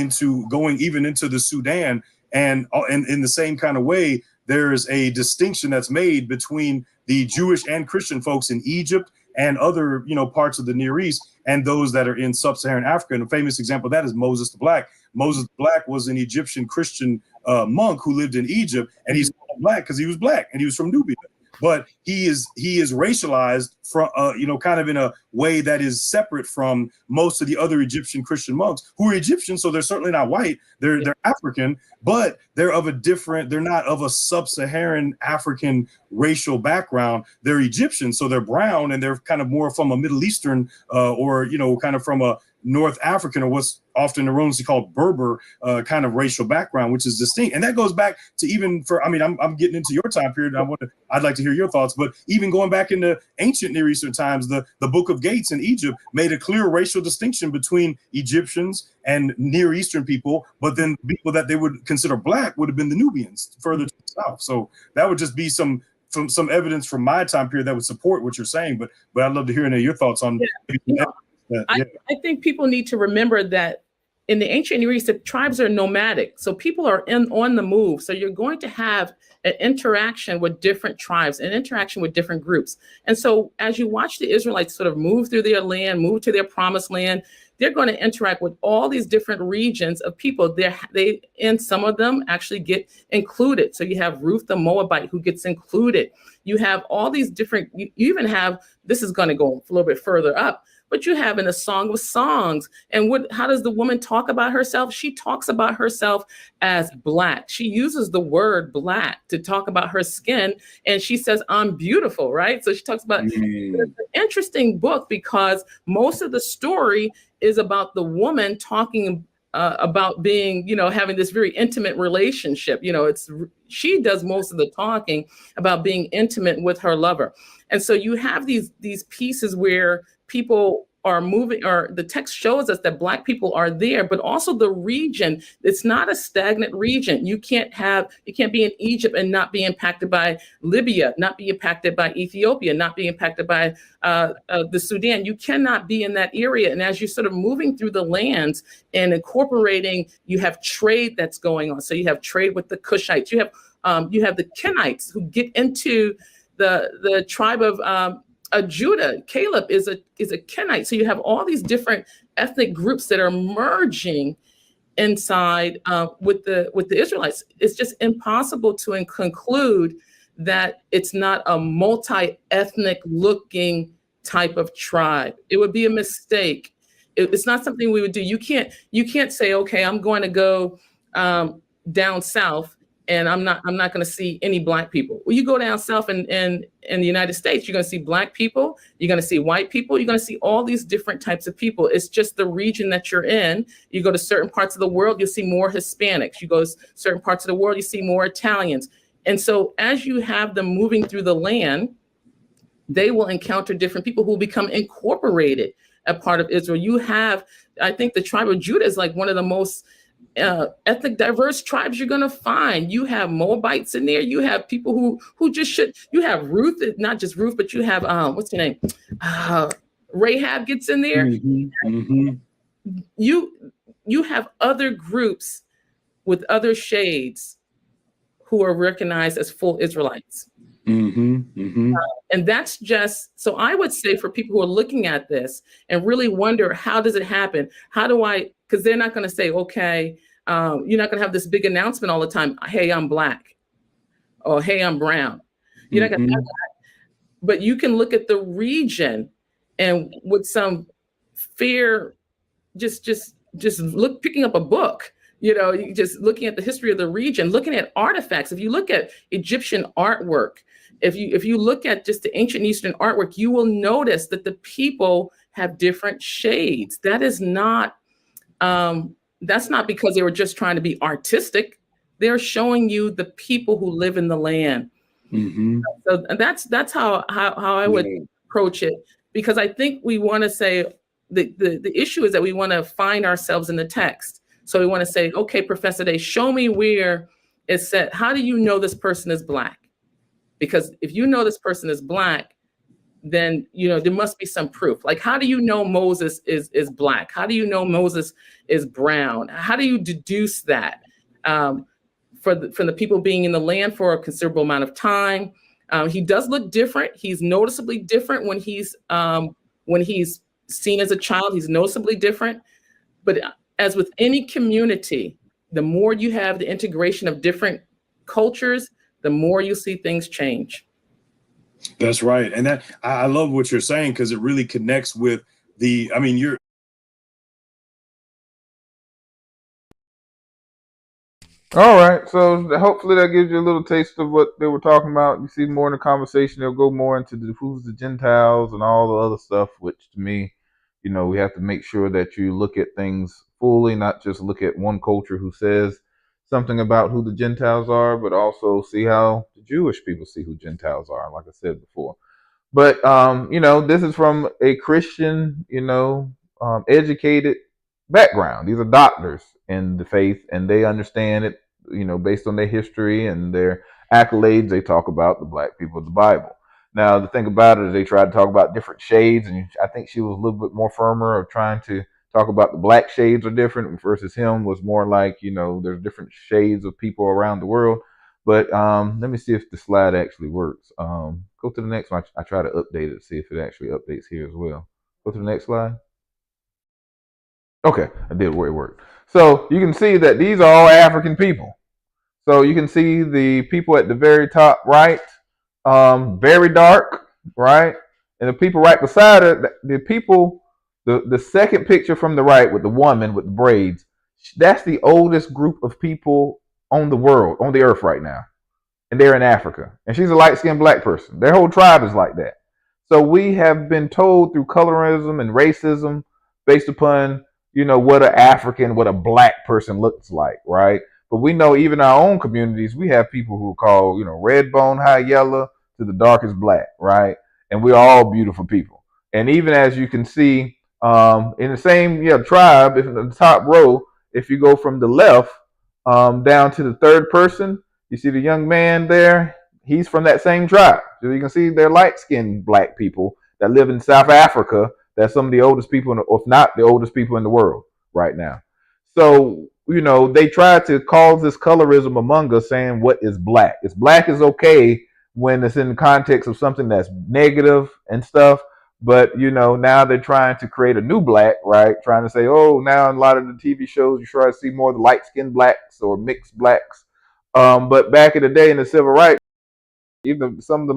going into the Sudan. And in the same kind of way, there's a distinction that's made between the Jewish and Christian folks in Egypt and other, parts of the Near East, and those that are in sub-Saharan Africa. And a famous example of that is Moses the Black. Moses the Black was an Egyptian Christian monk who lived in Egypt, and he's called black because he was black and he was from Nubia. but he is racialized from kind of in a way that is separate from most of the other Egyptian Christian monks who are Egyptian, so they're certainly not white. They're African, but they're not of a sub-Saharan African racial background. They're Egyptian, so they're brown, and they're kind of more from a Middle Eastern or kind of from a North African, or what's often erroneously called Berber kind of racial background, which is distinct. And that goes back to even I'm getting into your time period. I'd like to hear your thoughts, but even going back into ancient Near Eastern times, the Book of Gates in Egypt made a clear racial distinction between Egyptians and Near Eastern people, but then people that they would consider black would have been the Nubians further to the south. So that would just be some evidence from my time period that would support what you're saying. But I'd love to hear any of your thoughts on. Yeah. I think people need to remember that in the ancient Near East, the tribes are nomadic. So people are on the move. So you're going to have an interaction with different tribes, an interaction with different groups. And so as you watch the Israelites sort of move through their land, move to their promised land, they're going to interact with all these different regions of people. And some of them actually get included. So you have Ruth the Moabite who gets included. You have all these different, you even have, this is going to go a little bit further up, but you have in a Song of Songs. And how does the woman talk about herself? She talks about herself as black. She uses the word black to talk about her skin. And she says, I'm beautiful, right? So she talks about, it's an interesting book because most of the story is about the woman talking about being, having this very intimate relationship. She does most of the talking about being intimate with her lover. And so you have these pieces where people are moving, or the text shows us that Black people are there, but also the region. It's not a stagnant region. You can't be in Egypt and not be impacted by Libya, not be impacted by Ethiopia, not be impacted by the Sudan. You cannot be in that area. And as you're sort of moving through the lands and incorporating, you have trade that's going on. So you have trade with the Cushites. You have the Kenites who get into the tribe of Judah. Caleb is a Kenite. So you have all these different ethnic groups that are merging inside with the Israelites. It's just impossible to conclude that it's not a multi-ethnic looking type of tribe. It would be a mistake. It's not something we would do. You can't say, okay, I'm going to go down south and I'm not going to see any Black people. Well, you go down south in the United States, you're going to see Black people, you're going to see white people, you're going to see all these different types of people. It's just the region that you're in. You go to certain parts of the world, you'll see more Hispanics. You go to certain parts of the world, you see more Italians. And so as you have them moving through the land, they will encounter different people who will become incorporated a part of Israel. You have, I think the tribe of Judah is like one of the most ethnic diverse tribes you're going to find. You have Moabites in there. You have people who just should. You have Ruth, not just Ruth, but you have what's her name? Rahab gets in there. Mm-hmm. Mm-hmm. You have other groups with other shades who are recognized as full Israelites. Mm-hmm. Mm-hmm. And that's just, so I would say for people who are looking at this and really wonder, how does it happen? Because they're not going to say, okay, you're not going to have this big announcement all the time. Hey, I'm Black, or hey, I'm brown. You're not going to have that. But you can look at the region and with some fear, just picking up a book, just looking at the history of the region, looking at artifacts. If you look at Egyptian artwork, if you look at just the ancient Eastern artwork, you will notice that the people have different shades. That is not, that's not because they were just trying to be artistic. They're showing you the people who live in the land. Mm-hmm. So that's how I would approach it, because I think we want to say the issue is that we want to find ourselves in the text. So we want to say, okay, Professor Day, show me where it said, how do you know this person is Black? Because if you know this person is Black, then, there must be some proof. Like, how do you know Moses is Black? How do you know Moses is brown? How do you deduce that from the people being in the land for a considerable amount of time? He does look different. He's noticeably different when he's seen as a child. He's noticeably different. But as with any community, the more you have the integration of different cultures, the more you see things change. That's right. And that I love what you're saying, because it really connects with the, I mean, you're All right, so hopefully that gives you a little taste of what they were talking about. You see more in the conversation; they'll go more into the who's the Gentiles and all the other stuff. Which to me, we have to make sure that you look at things fully, not just look at one culture who says something about who the Gentiles are, but also see how the Jewish people see who Gentiles are. Like I said before. But this is from a Christian, educated background. These are doctors in the faith, and they understand it, based on their history and their accolades. They talk about the black people of the Bible. Now, the thing about it is they tried to talk about different shades, and I think she was a little bit more firmer of trying to talk about the black shades are different versus him was more like, there's different shades of people around the world. But let me see if the slide actually works. Go to the next one. I try to update it, see if it actually updates here as well. Go to the next slide. Okay, I did where it worked. So you can see that these are all African people. So you can see the people at the very top right, very dark, right? And the people right beside it, the second picture from the right with the woman with the braids, that's the oldest group of people on the world, on the earth right now. And they're in Africa. And she's a light-skinned black person. Their whole tribe is like that. So we have been told through colorism and racism based upon, what an African, what a black person looks like, right? But we know even our own communities, we have people who are called, red bone, high yellow to the darkest black, right? And we're all beautiful people. And even as you can see, in the same tribe, if in the top row, if you go from the left down to the third person, you see the young man there? He's from that same tribe. So you can see they're light-skinned black people that live in South Africa. That's some of the oldest people, if not the oldest people in the world right now. So, they try to cause this colorism among us saying what is black. It's black is okay when it's in the context of something that's negative and stuff. But, now they're trying to create a new black, right? Trying to say, oh, now in a lot of the TV shows, you try to see more of the light-skinned blacks or mixed blacks. But back in the day in the civil rights, even some of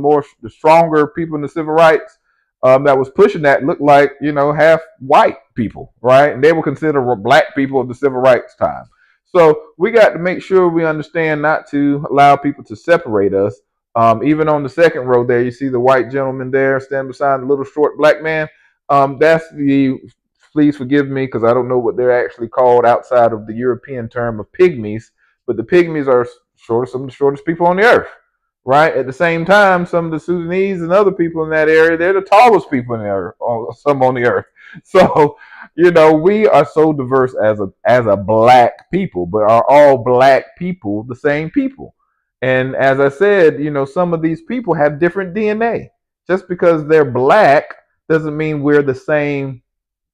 the stronger people in the civil rights that was pushing that looked like, half white people, right? And they were considered black people of the civil rights time. So we got to make sure we understand not to allow people to separate us. Even on the second row there, you see the white gentleman there standing beside the little short black man. Please forgive me because I don't know what they're actually called outside of the European term of pygmies, but the pygmies are some of the shortest people on the earth, right? At the same time, some of the Sudanese and other people in that area, they're the tallest people in the earth, some on the earth. So, we are so diverse as a black people, but are all black people the same people? And as I said, some of these people have different DNA. Just because they're black doesn't mean we're the same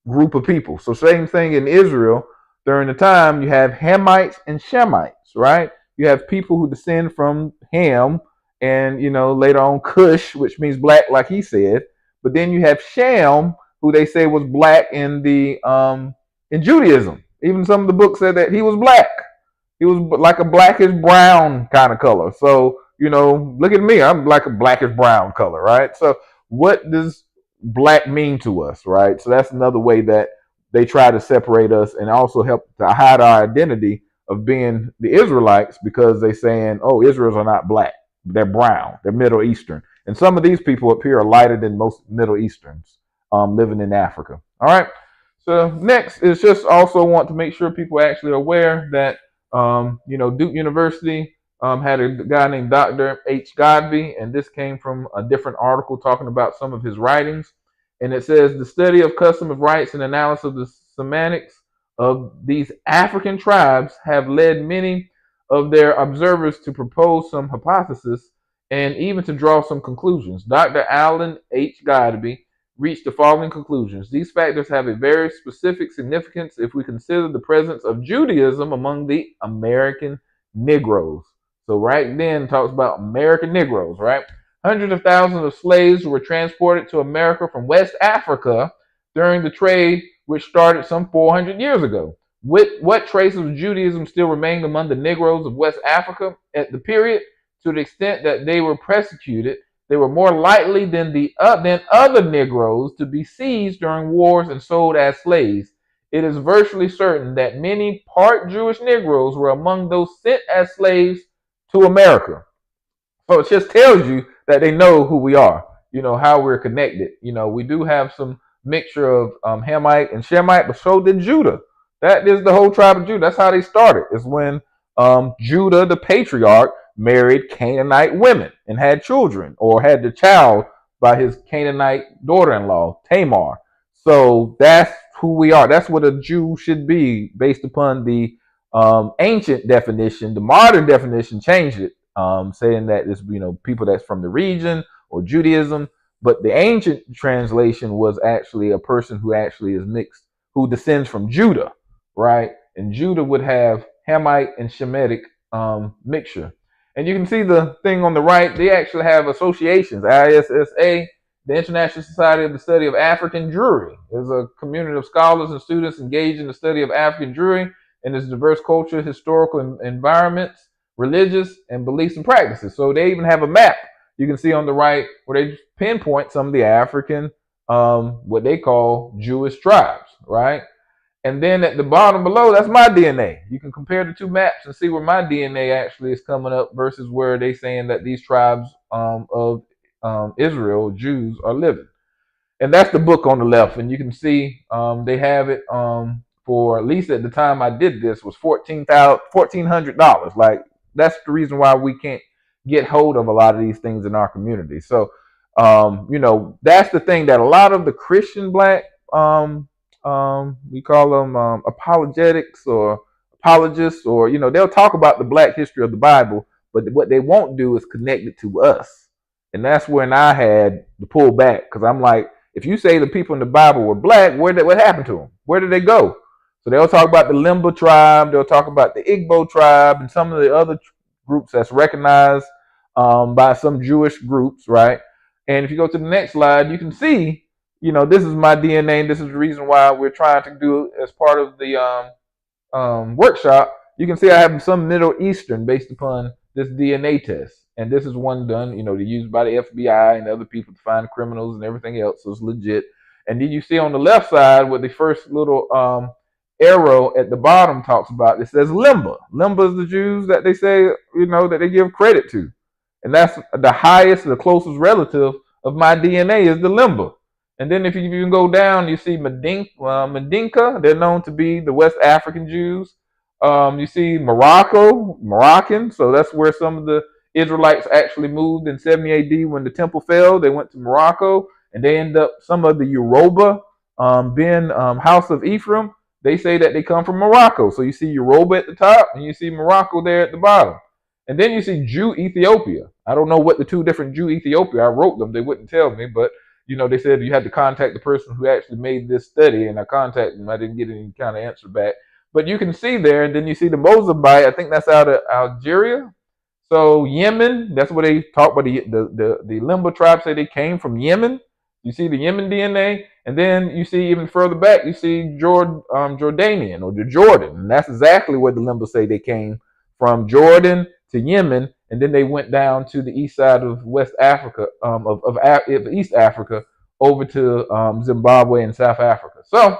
group of people. So same thing in Israel. During the time, you have Hamites and Shemites, right? You have people who descend from Ham and, later on Cush, which means black, like he said. But then you have Shem, who they say was black in Judaism. Even some of the books said that he was black. He was like a blackish brown kind of color. So, look at me. I'm like a blackish brown color, right? So what does black mean to us, right? So that's another way that they try to separate us and also help to hide our identity of being the Israelites, because they're saying, oh, Israels are not black. They're brown. They're Middle Eastern. And some of these people up here are lighter than most Middle Easterns living in Africa. All right. So next is just also want to make sure people are actually aware that, Duke University had a guy named Dr. H. Godby, and this came from a different article talking about some of his writings. And it says the study of custom of rights and analysis of the semantics of these African tribes have led many of their observers to propose some hypotheses and even to draw some conclusions. Dr. Alan H. Godby reached the following conclusions. These factors have a very specific significance if we consider the presence of Judaism among the American Negroes. So right then talks about American Negroes, right? Hundreds of thousands of slaves were transported to America from West Africa during the trade, which started some 400 years ago. What traces of Judaism still remained among the Negroes of West Africa at the period? To the extent that they were persecuted, They were more likely than other Negroes to be seized during wars and sold as slaves. It is virtually certain that many part Jewish Negroes were among those sent as slaves to America. So it just tells you that they know who we are, how we're connected. We do have some mixture of Hamite and Shemite, but so did Judah. That is the whole tribe of Judah. That's how they started. Is when Judah, the patriarch, married Canaanite women and had children, or had the child by his Canaanite daughter-in-law, Tamar. So that's who we are. That's what a Jew should be based upon the ancient definition. The modern definition changed it, saying that it's people that's from the region or Judaism. But the ancient translation was actually a person who actually is mixed, who descends from Judah, right? And Judah would have Hamite and Shemitic mixture. And you can see the thing on the right, they actually have associations. ISSA, the International Society of the Study of African Jewry, is a community of scholars and students engaged in the study of African Jewry and its diverse culture, historical environments, religious, and beliefs and practices. So they even have a map you can see on the right where they pinpoint some of the African, what they call Jewish tribes, right? And then at the bottom below, that's my DNA. You can compare the two maps and see where my DNA actually is coming up versus where they saying that these tribes of Israel, Jews, are living. And that's the book on the left. And you can see they have it for, at least at the time I did this, was $1,400. Like, that's the reason why we can't get hold of a lot of these things in our community. So, that's the thing that a lot of the Christian black we call them apologetics or apologists, or they'll talk about the black history of the Bible, but what they won't do is connect it to us. And that's when I had to pull back, because I'm like, if you say the people in the Bible were black, what happened to them? Where did they go? So they'll talk about the Limba tribe, they'll talk about the Igbo tribe, and some of the other groups that's recognized by some Jewish groups, right? And if you go to the next slide, you can see this is my DNA, and this is the reason why we're trying to do as part of the workshop. You can see I have some Middle Eastern based upon this DNA test. And this is one done, used by the FBI and other people to find criminals and everything else. So it's legit. And then you see on the left side where the first little arrow at the bottom talks about, it says Limba. Limba is the Jews that they say, that they give credit to. And that's the highest, the closest relative of my DNA is the Limba. And then if you even go down, you see Mandinka. They're known to be the West African Jews. You see Moroccan. So that's where some of the Israelites actually moved in 70 AD when the temple fell. They went to Morocco, and they end up, some of the Yoruba, House of Ephraim, they say that they come from Morocco. So you see Yoruba at the top, and you see Morocco there at the bottom. And then you see Jew Ethiopia. I don't know what the two different Jew Ethiopia, I wrote them, they wouldn't tell me, but they said you had to contact the person who actually made this study, and I contacted them. I didn't get any kind of answer back. But you can see there, and then you see the Mozambique, I think that's out of Algeria. So Yemen, that's where they talk about the Limba tribe, say they came from Yemen. You see the Yemen DNA, and then you see even further back, you see Jordanian or the Jordan, and that's exactly where the Limba say they came from, Jordan to Yemen, and then they went down to the east side of West Africa, of East Africa, over to Zimbabwe and South Africa. So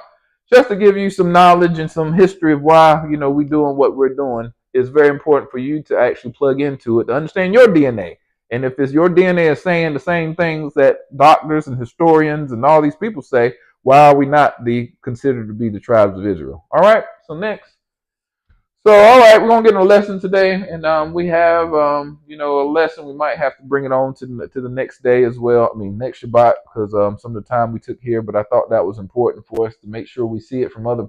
just to give you some knowledge and some history of why we're doing what we're doing, it's very important for you to actually plug into it to understand your DNA. And if it's your DNA is saying the same things that doctors and historians and all these people say, why are we not considered to be the tribes of Israel? All right, so next. So, all right, we're going to get a lesson today, and we have, a lesson. We might have to bring it on to the next day as well. I mean, next Shabbat, because some of the time we took here, but I thought that was important for us to make sure we see it from other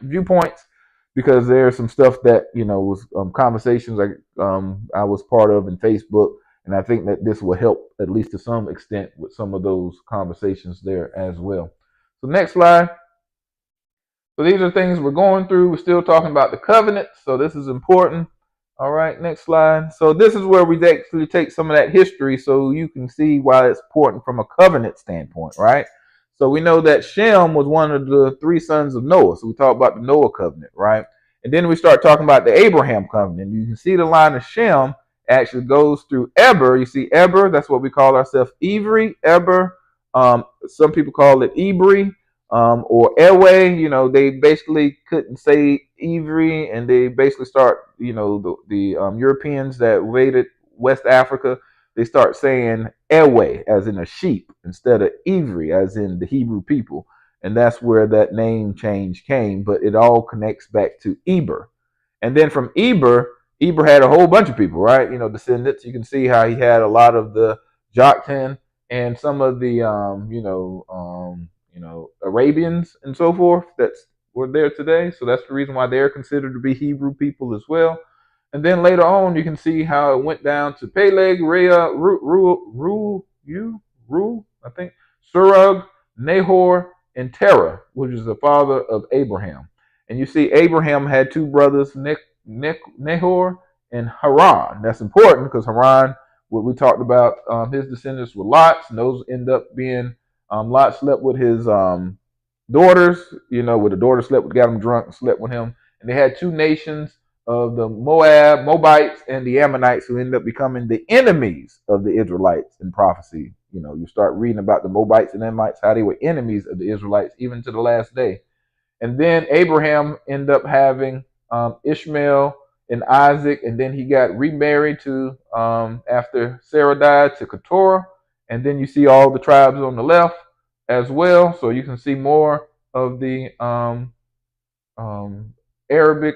viewpoints, because there's some stuff that, was conversations I was part of in Facebook, and I think that this will help, at least to some extent, with some of those conversations there as well. So next slide. So these are things we're going through. We're still talking about the covenant, so this is important. All right, next slide. So this is where we actually take some of that history so you can see why it's important from a covenant standpoint, right? So we know that Shem was one of the three sons of Noah. So we talk about the Noah covenant, right? And then we start talking about the Abraham covenant. You can see the line of Shem, actually goes through Eber. You see Eber, that's what we call ourselves, Ivri, Eber. Some people call it Ibri, or Ewe. You know, they basically couldn't say Ivri, and they basically start, you know, the Europeans that invaded West Africa, they start saying Ewe, as in a sheep, instead of Ivri, as in the Hebrew people. And that's where that name change came, but it all connects back to Eber. And then from Eber had a whole bunch of people, right? You know, descendants. You can see how he had a lot of the Joktan and some of the Arabians and so forth that were there today. So that's the reason why they're considered to be Hebrew people as well. And then later on, you can see how it went down to Peleg, Rhea, I think, Surug, Nahor, and Terah, which is the father of Abraham. And you see Abraham had two brothers, Nahor and Haran. That's important because Haran, what we talked about, his descendants were Lot's, and those end up being, Lot slept with his daughters, you know, where the daughter got him drunk and slept with him. And they had two nations of the Moabites and the Ammonites, who ended up becoming the enemies of the Israelites in prophecy. You know, you start reading about the Moabites and Ammonites, how they were enemies of the Israelites, even to the last day. And then Abraham ended up having Ishmael and Isaac, and then he got remarried to, after Sarah died, to Keturah. And then you see all the tribes on the left as well. So you can see more of the Arabic,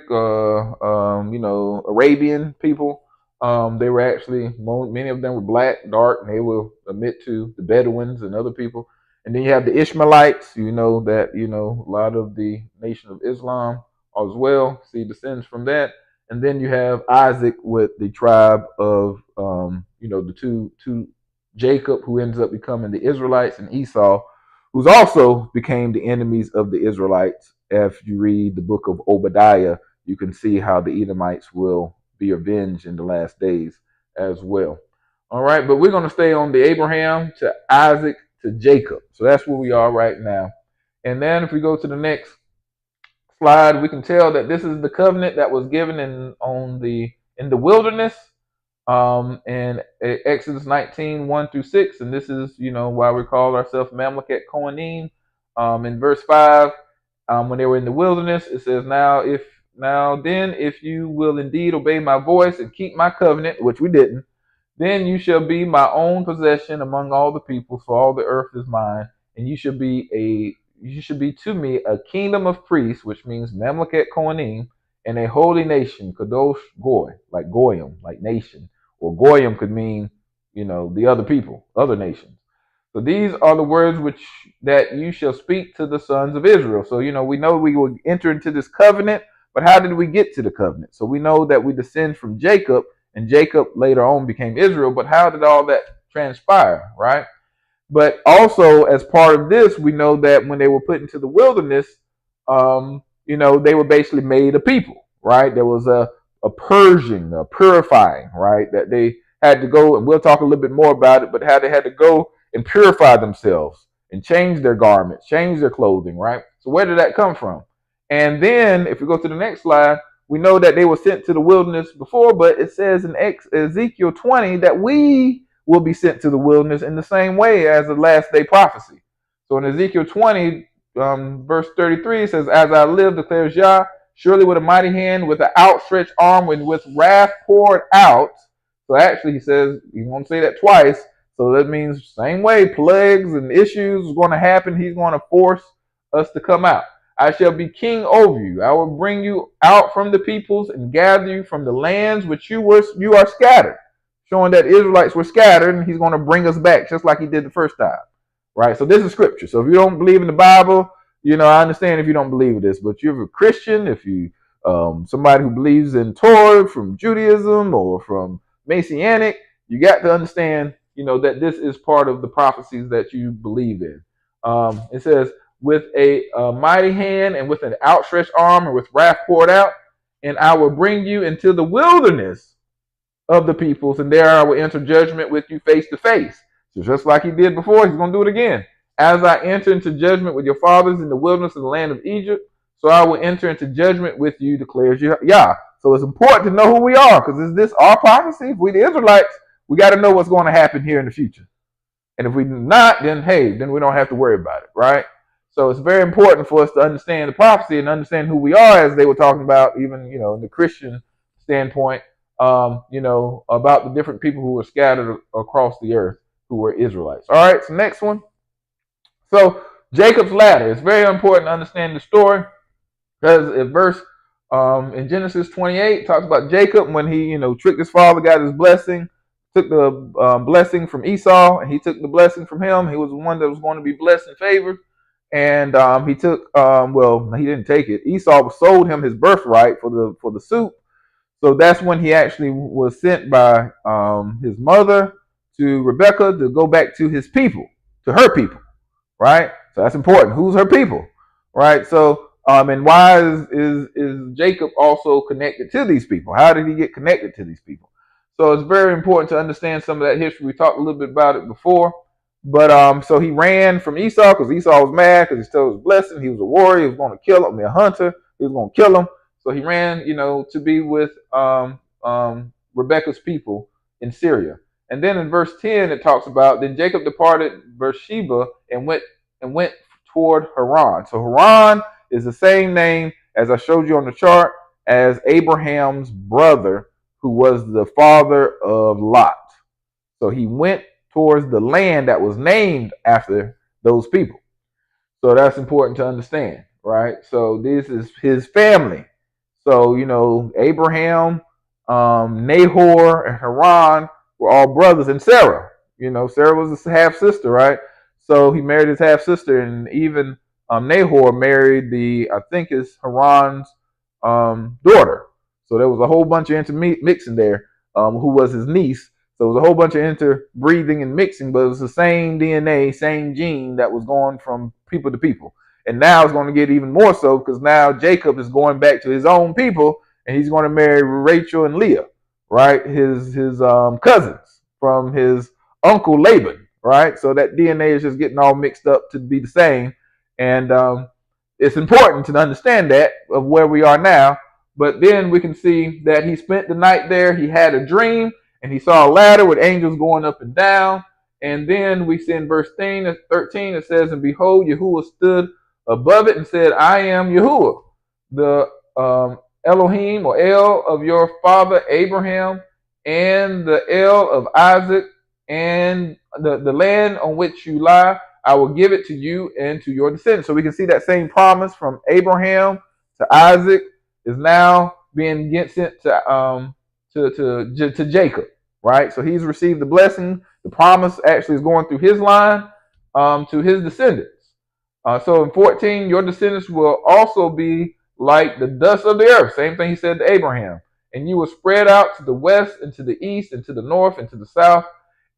Arabian people. They were actually, many of them were black, dark, and they will admit to the Bedouins and other people. And then you have the Ishmaelites, a lot of the Nation of Islam as well, see descends from that. And then you have Isaac with the tribe of, the two Jacob, who ends up becoming the Israelites, and Esau, who's also became the enemies of the Israelites. If you read the book of Obadiah, you can see how the Edomites will be avenged in the last days as well. All right, but we're going to stay on the Abraham to Isaac to Jacob. So that's where we are right now. And then if we go to the next slide, we can tell that this is the covenant that was given in the wilderness, in Exodus 19, 1-6. And this is, why we call ourselves Mamleket Kohanim. In verse 5, when they were in the wilderness, it says, Now then, if you will indeed obey my voice and keep my covenant, which we didn't, then you shall be my own possession among all the peoples, for all the earth is mine, and you should be to me a kingdom of priests, which means Mamleket Kohanim, and a holy nation, Kadosh Goy, like Goyim, like nation, or Goyim could mean, the other people, other nations. So these are the words that you shall speak to the sons of Israel. So, we know we will enter into this covenant, but how did we get to the covenant? So we know that we descend from Jacob, and Jacob later on became Israel, but how did all that transpire, right? But also, as part of this, we know that when they were put into the wilderness, they were basically made a people, right? There was a purging, a purifying, right? That they had to go, and we'll talk a little bit more about it, but how they had to go and purify themselves and change their garments, change their clothing, right? So where did that come from? And then if we go to the next slide, we know that they were sent to the wilderness before, but it says in Ezekiel 20 that we will be sent to the wilderness in the same way as the last day prophecy. So in Ezekiel 20, verse 33, it says, As I live, declares Yah, surely with a mighty hand, with an outstretched arm, and with wrath poured out. So actually, he says, he's going to say that twice. So that means same way, plagues and issues are going to happen. He's going to force us to come out. I shall be king over you. I will bring you out from the peoples and gather you from the lands which you are scattered. Showing that Israelites were scattered, and he's going to bring us back just like he did the first time. Right? So this is scripture. So if you don't believe in the Bible, I understand if you don't believe in this, but if you're a Christian, if you somebody who believes in Torah from Judaism or from Messianic, you got to understand, that this is part of the prophecies that you believe in. It says, with a mighty hand and with an outstretched arm and with wrath poured out, and I will bring you into the wilderness of the peoples, and there I will enter judgment with you face to face. So just like he did before, he's going to do it again. As I enter into judgment with your fathers in the wilderness of the land of Egypt, so I will enter into judgment with you, declares Yah. So it's important to know who we are, because is this our prophecy? If we the Israelites, we got to know what's going to happen here in the future. And if we do not, then hey, then we don't have to worry about it, right? So it's very important for us to understand the prophecy and understand who we are, as they were talking about, even in the Christian standpoint, about the different people who were scattered across the earth who were Israelites. All right, so next one. So Jacob's ladder. It's very important to understand the story, because in Genesis 28 talks about Jacob when he tricked his father, got his blessing, took the blessing from Esau, and he took the blessing from him. He was the one that was going to be blessed and favored, and he took he didn't take it. Esau sold him his birthright for the suit. So that's when he actually was sent by his mother to Rebekah to go back to his people, to her people, right? So that's important. Who's her people, right? So and why is Jacob also connected to these people? How did he get connected to these people? So it's very important to understand some of that history. We talked a little bit about it before, but so he ran from Esau because Esau was mad because he stole his blessing. He was a warrior. He was going to kill him. A hunter. He was going to kill him. So he ran, to be with Rebekah's people in Syria. And then in verse 10, it talks about, then Jacob departed Beersheba and went toward Haran. So Haran is the same name, as I showed you on the chart, as Abraham's brother, who was the father of Lot. So he went towards the land that was named after those people. So that's important to understand, right? So this is his family. So, Abraham, Nahor, and Haran were all brothers, and Sarah. Sarah was a half sister, right? So he married his half sister, and even Nahor married I think it's Haran's daughter. So there was a whole bunch of intermixing there, who was his niece. So it was a whole bunch of interbreeding and mixing, but it was the same DNA, same gene that was going from people to people. And now it's going to get even more so, because now Jacob is going back to his own people, and he's going to marry Rachel and Leah, right? His cousins from his uncle Laban, right? So that DNA is just getting all mixed up to be the same. And it's important to understand that of where we are now. But then we can see that he spent the night there. He had a dream, and he saw a ladder with angels going up and down. And then we see in verse 13, it says, and behold, Yahuwah stood above it and said, I am Yahuwah, the Elohim or El of your father Abraham, and the El of Isaac, and the land on which you lie, I will give it to you and to your descendants. So we can see that same promise from Abraham to Isaac is now being sent to Jacob, right? So he's received the blessing. The promise actually is going through his line to his descendants. So in 14, your descendants will also be like the dust of the earth. Same thing he said to Abraham. And you will spread out to the west and to the east and to the north and to the south.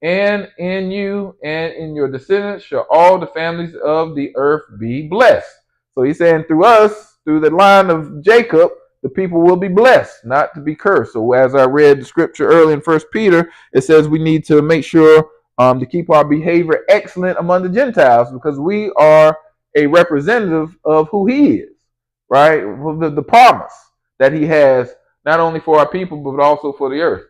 And in you and in your descendants shall all the families of the earth be blessed. So he's saying through us, through the line of Jacob, the people will be blessed, not to be cursed. So as I read the scripture early in 1 Peter, it says we need to make sure to keep our behavior excellent among the Gentiles, because we are a representative of who he is, right? The promise that he has, not only for our people, but also for the earth.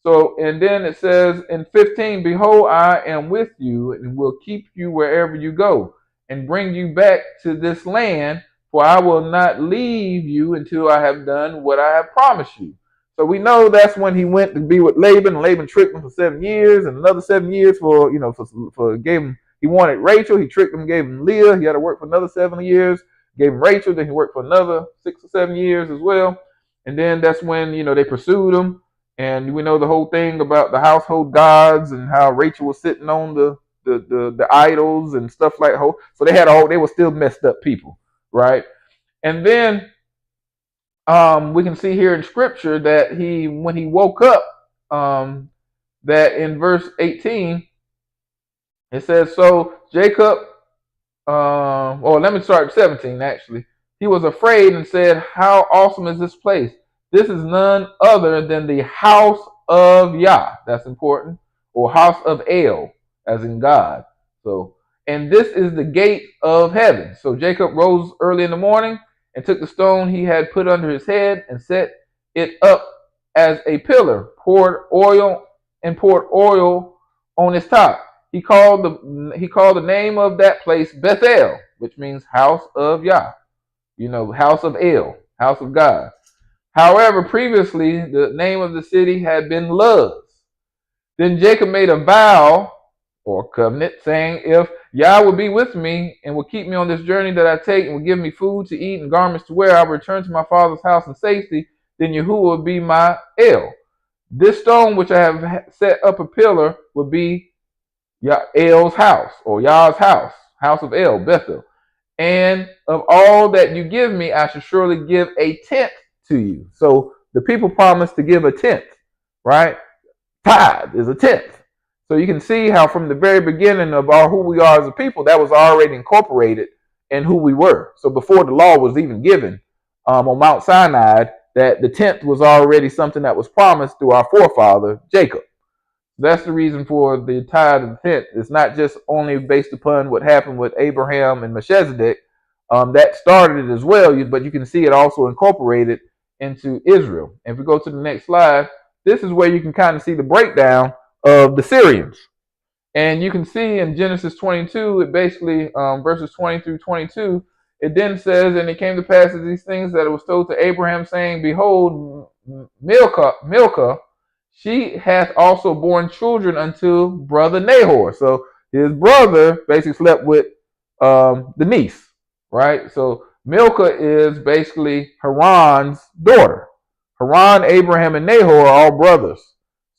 So, and then it says in 15, behold, I am with you and will keep you wherever you go and bring you back to this land, for I will not leave you until I have done what I have promised you. So we know that's when he went to be with Laban, and Laban tricked him for 7 years, and another 7 years for gave him. He wanted Rachel. He tricked him, gave him Leah. He had to work for another 7 years. Gave him Rachel. Then he worked for another 6 or 7 years as well. And then that's when they pursued him. And we know the whole thing about the household gods and how Rachel was sitting on the idols and stuff like that. So they were still messed up people, right? And then we can see here in scripture that when he woke up, that in verse 18, it says, so Jacob, let me start at 17 actually. He was afraid and said, how awesome is this place? This is none other than the house of Yah. That's important. Or house of El, as in God. So, and this is the gate of heaven. So Jacob rose early in the morning and took the stone he had put under his head and set it up as a pillar, poured oil on its top. He called the name of that place Bethel, which means house of Yah. House of El, house of God. However, previously the name of the city had been Luz. Then Jacob made a vow or covenant, saying, if Yah will be with me and will keep me on this journey that I take and will give me food to eat and garments to wear, I will return to my father's house in safety. Then Yahuwah will be my El. This stone which I have set up a pillar will be El's house, or Yah's house, house of El, Bethel. And of all that you give me, I shall surely give a tenth to you. So the people promised to give a tenth, right? Tithe is a tenth. So you can see how from the very beginning of who we are as a people, that was already incorporated in who we were. So before the law was even given on Mount Sinai, that the tenth was already something that was promised through our forefather, Jacob. That's the reason for the tithe and tenth. It's not just only based upon what happened with Abraham and Melchizedek. That started it as well, but you can see it also incorporated into Israel. And if we go to the next slide, this is where you can kind of see the breakdown of the Syrians. And you can see in Genesis 22, it basically, verses 20 through 22, it then says, and it came to pass as these things that it was told to Abraham, saying, behold, Milcah, she hath also borne children unto brother Nahor. So his brother basically slept with the niece, right? So Milcah is basically Haran's daughter. Haran, Abraham, and Nahor are all brothers.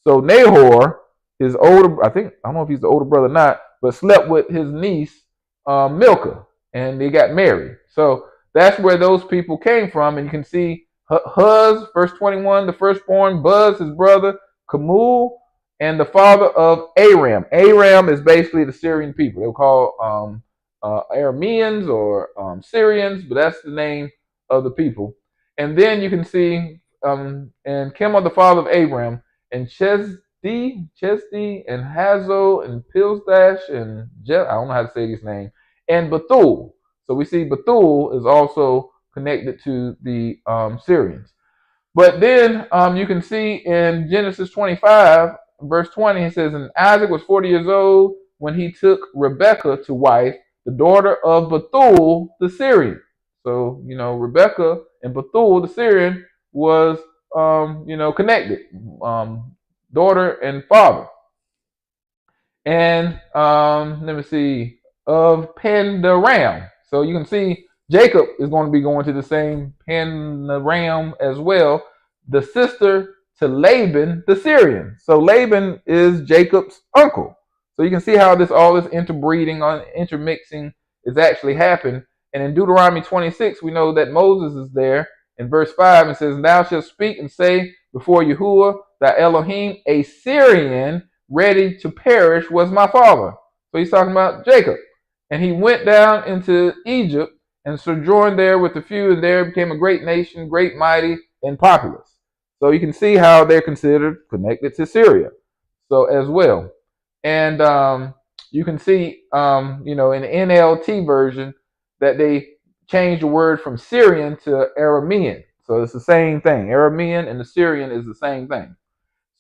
So Nahor, his older, I don't know if he's the older brother or not, but slept with his niece, Milcah, and they got married. So that's where those people came from. And you can see Huz, verse 21, the firstborn, Buz, his brother, Kamul, and the father of Aram. Aram is basically the Syrian people. They were called Arameans or Syrians, but that's the name of the people. And then you can see, and Chema, the father of Abraham, and Chesdi, and Hazo, and Pildash, and I don't know how to say these names, and Bethuel. So we see Bethuel is also connected to the Syrians. But then you can see in Genesis 25, verse 20, it says, and Isaac was 40 years old when he took Rebekah to wife, the daughter of Bethuel the Syrian. So, Rebekah and Bethuel the Syrian was, connected, daughter and father. And let me see, of Pandaram. So you can see Jacob is going to be going to the same Pandaram as well, the sister to Laban the Syrian. So Laban is Jacob's uncle. So you can see how all this interbreeding, intermixing is actually happened. And in Deuteronomy 26, we know that Moses is there. In verse 5, it says, thou shalt speak and say before Yahuwah, thy Elohim, a Syrian ready to perish was my father. So he's talking about Jacob. And he went down into Egypt and sojourned there with a few, and there became a great nation, great, mighty, and populous. So you can see how they're considered connected to Syria. So as well. And you can see, in the NLT version that they changed the word from Syrian to Aramean. So it's the same thing. Aramean and the Syrian is the same thing.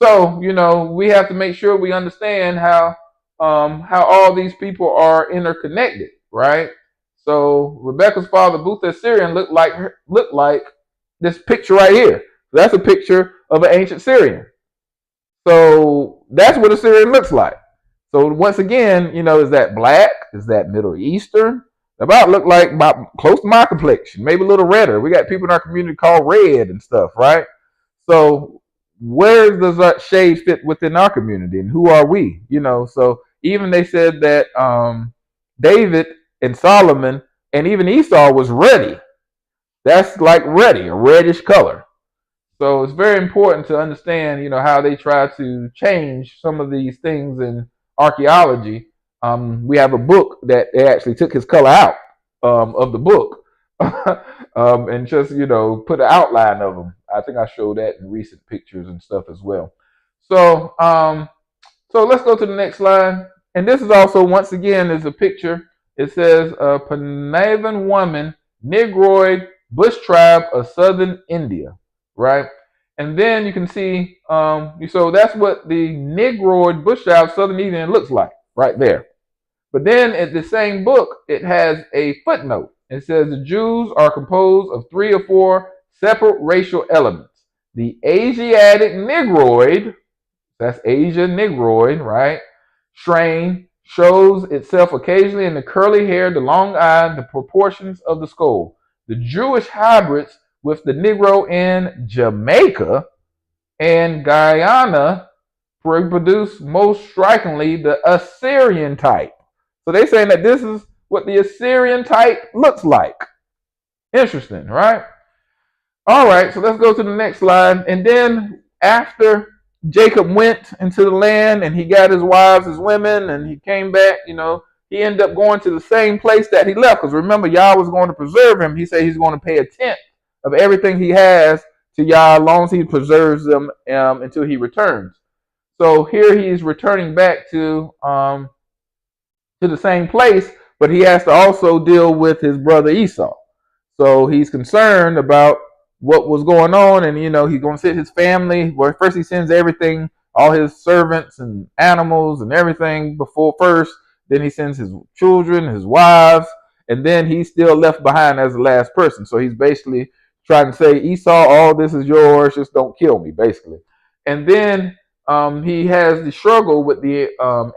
So, we have to make sure we understand how all these people are interconnected, right? So Rebecca's father, Booth Syrian, looked like this picture right here. That's a picture of an ancient Syrian. So that's what a Syrian looks like. So once again, is that black? Is that Middle Eastern? About close to my complexion, maybe a little redder. We got people in our community called red and stuff, right? So where does that shade fit within our community, and who are we? So even they said that David and Solomon and even Esau was ruddy. That's like ruddy, a reddish color. So it's very important to understand, how they try to change some of these things in archaeology. We have a book that they actually took his color out of the book and just, put an outline of him. I think I showed that in recent pictures and stuff as well. So let's go to the next slide. And this is also, once again, is a picture. It says, Panavan woman, Negroid, Bush tribe of southern India, right? And then you can see, so that's what the Negroid bushveld Southern Indian looks like right there. But then in the same book, it has a footnote. It says the Jews are composed of 3 or 4 separate racial elements. The Asiatic Negroid, that's Asia Negroid, right? Strain shows itself occasionally in the curly hair, the long eye, the proportions of the skull. The Jewish hybrids with the Negro in Jamaica and Guyana reproduce most strikingly the Assyrian type. So they're saying that this is what the Assyrian type looks like. Interesting, right? All right, so let's go to the next slide. And then after Jacob went into the land and he got his wives, his women, and he came back, he ended up going to the same place that he left. Because remember, Yah was going to preserve him. He said he's going to pay a tenth of everything he has to Yah as long as he preserves them until he returns. So here he's returning back to the same place, but he has to also deal with his brother Esau. So he's concerned about what was going on, and he's going to send his family. Well, first he sends everything, all his servants and animals and everything before first. Then he sends his children, his wives, and then he's still left behind as the last person. So he's basically trying to say, Esau, all this is yours, just don't kill me, basically. And then he has the struggle with the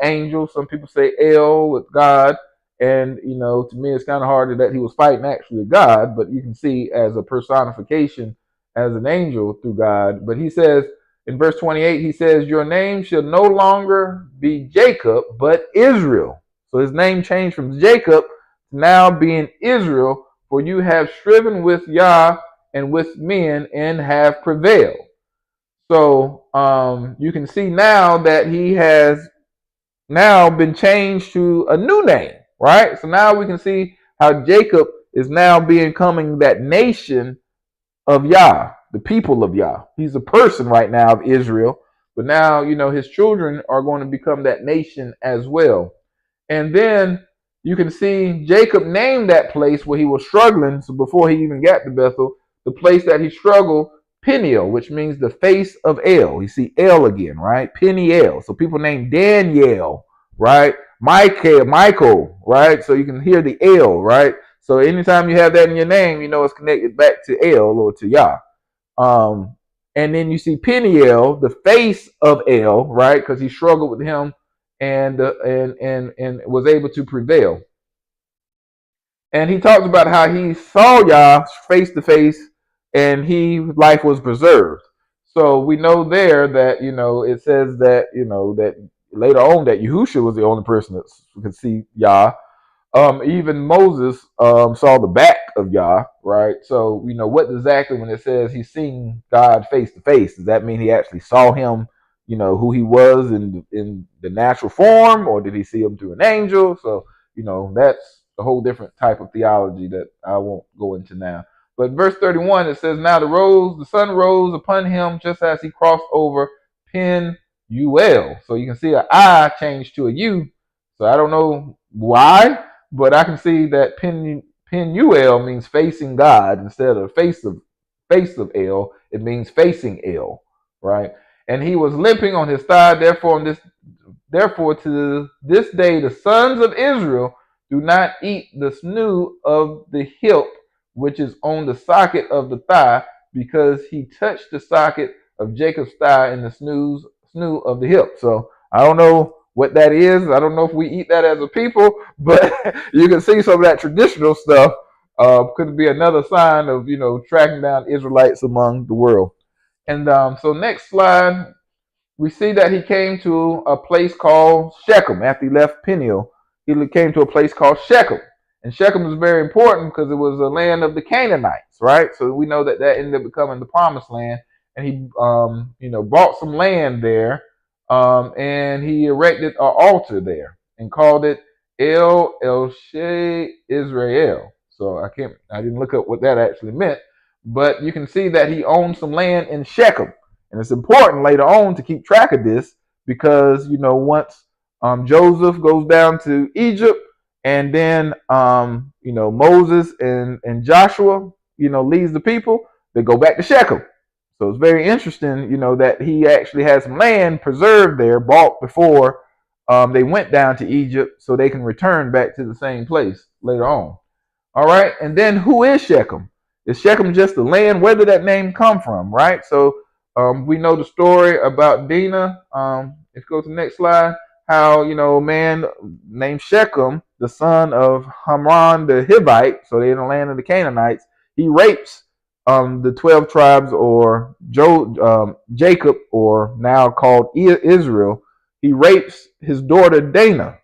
angel. Some people say El with God. And, to me, it's kind of hard that he was fighting actually God, but you can see as a personification as an angel through God. But he says in verse 28, he says, your name shall no longer be Jacob, but Israel. So his name changed from Jacob to now being Israel, for you have striven with Yah and with men and have prevailed. So you can see now that he has now been changed to a new name, right? So now we can see how Jacob is now becoming that nation of Yah, the people of Yah. He's a person right now of Israel, but now, his children are going to become that nation as well. And then you can see Jacob named that place where he was struggling. So before he even got to Bethel, the place that he struggled, Peniel, which means the face of El. You see El again, right? Peniel. So people named Daniel, right? Michael, right? So you can hear the El, right? So anytime you have that in your name, it's connected back to El or to Yah. And then you see Peniel, the face of El, right? Because he struggled with him and was able to prevail. And he talks about how he saw Yah face to face, and life was preserved. So we know there that it says that that later on that Yahushua was the only person that could see Yah. Even Moses saw the back of Yah, right? So what exactly when it says he's seen God face to face, does that mean he actually saw him, who he was in the natural form, or did he see him through an angel? So that's a whole different type of theology that I won't go into now. But verse 31, it says, now the sun rose upon him just as he crossed over Penuel. So you can see an I changed to a U. So I don't know why, but I can see that Penuel means facing God instead of face of El. It means facing El, right? And he was limping on his thigh. Therefore to this day, the sons of Israel do not eat the sinew of the hip, which is on the socket of the thigh, because he touched the socket of Jacob's thigh in the sinew of the hip. So I don't know what that is. I don't know if we eat that as a people, but you can see some of that traditional stuff could be another sign of, tracking down Israelites among the world. And so next slide, we see that he came to a place called Shechem. After he left Peniel, he came to a place called Shechem. And Shechem is very important because it was a land of the Canaanites, right? So we know that ended up becoming the promised land. And he, bought some land there, and he erected an altar there and called it El Sheh Israel. So I didn't look up what that actually meant, but you can see that he owned some land in Shechem. And it's important later on to keep track of this because, once Joseph goes down to Egypt, and then, Moses and Joshua, leads the people, they go back to Shechem. So it's very interesting, that he actually has some land preserved there, bought before they went down to Egypt, so they can return back to the same place later on. All right, and then who is Shechem? Is Shechem just the land? Where did that name come from? Right. So we know the story about Dinah. Let's go to the next slide. How a man named Shechem, the son of Hamran the Hivite, so they're in the land of the Canaanites, he rapes the 12 tribes, or Jacob, or now called Israel. He rapes his daughter Dinah.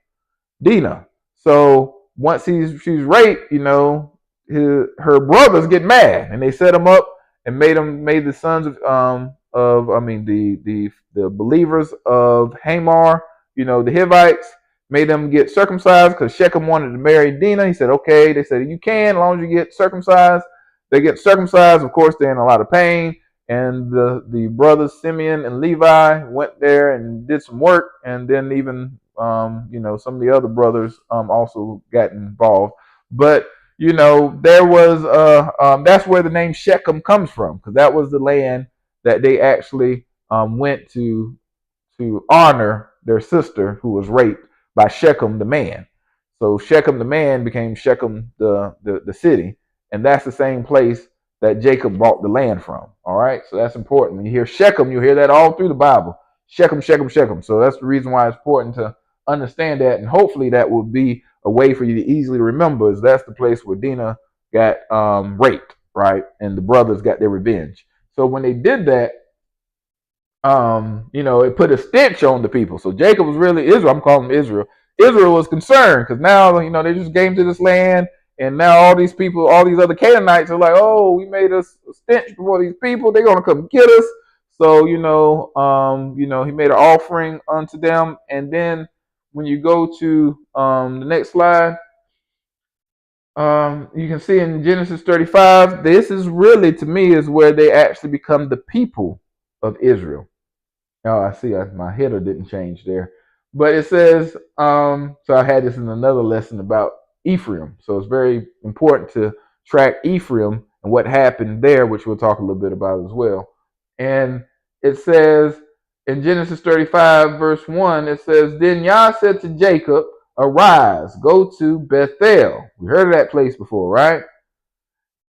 So once she's raped, her brothers get mad and they set him up and made the sons the believers of Hamor, the Hivites, made them get circumcised because Shechem wanted to marry Dinah. He said, okay. They said, you can, as long as you get circumcised. They get circumcised. Of course, they're in a lot of pain. And the brothers Simeon and Levi went there and did some work. And then even, some of the other brothers also got involved. But, there was, that's where the name Shechem comes from, because that was the land that they actually went to honor their sister who was raped by Shechem the man. So Shechem the man became Shechem the city. And that's the same place that Jacob bought the land from. All right. So that's important. When you hear Shechem, you hear that all through the Bible. Shechem, Shechem, Shechem. So that's the reason why it's important to understand that. And hopefully that will be a way for you to easily remember, is that's the place where Dinah got raped, right? And the brothers got their revenge. So when they did that, it put a stench on the people. So Jacob was really Israel. I'm calling him Israel. Israel was concerned because now, they just came to this land. And now all these people, all these other Canaanites are like, oh, we made us a stench before these people. They're going to come get us. So, he made an offering unto them. And then when you go to the next slide, you can see in Genesis 35, this is really, to me, is where they actually become the people of Israel. Oh, I see my header didn't change there. But it says, so I had this in another lesson about Ephraim. So it's very important to track Ephraim and what happened there, which we'll talk a little bit about as well. And it says in Genesis 35, verse 1, it says, then Yah said to Jacob, arise, go to Bethel. We heard of that place before, right?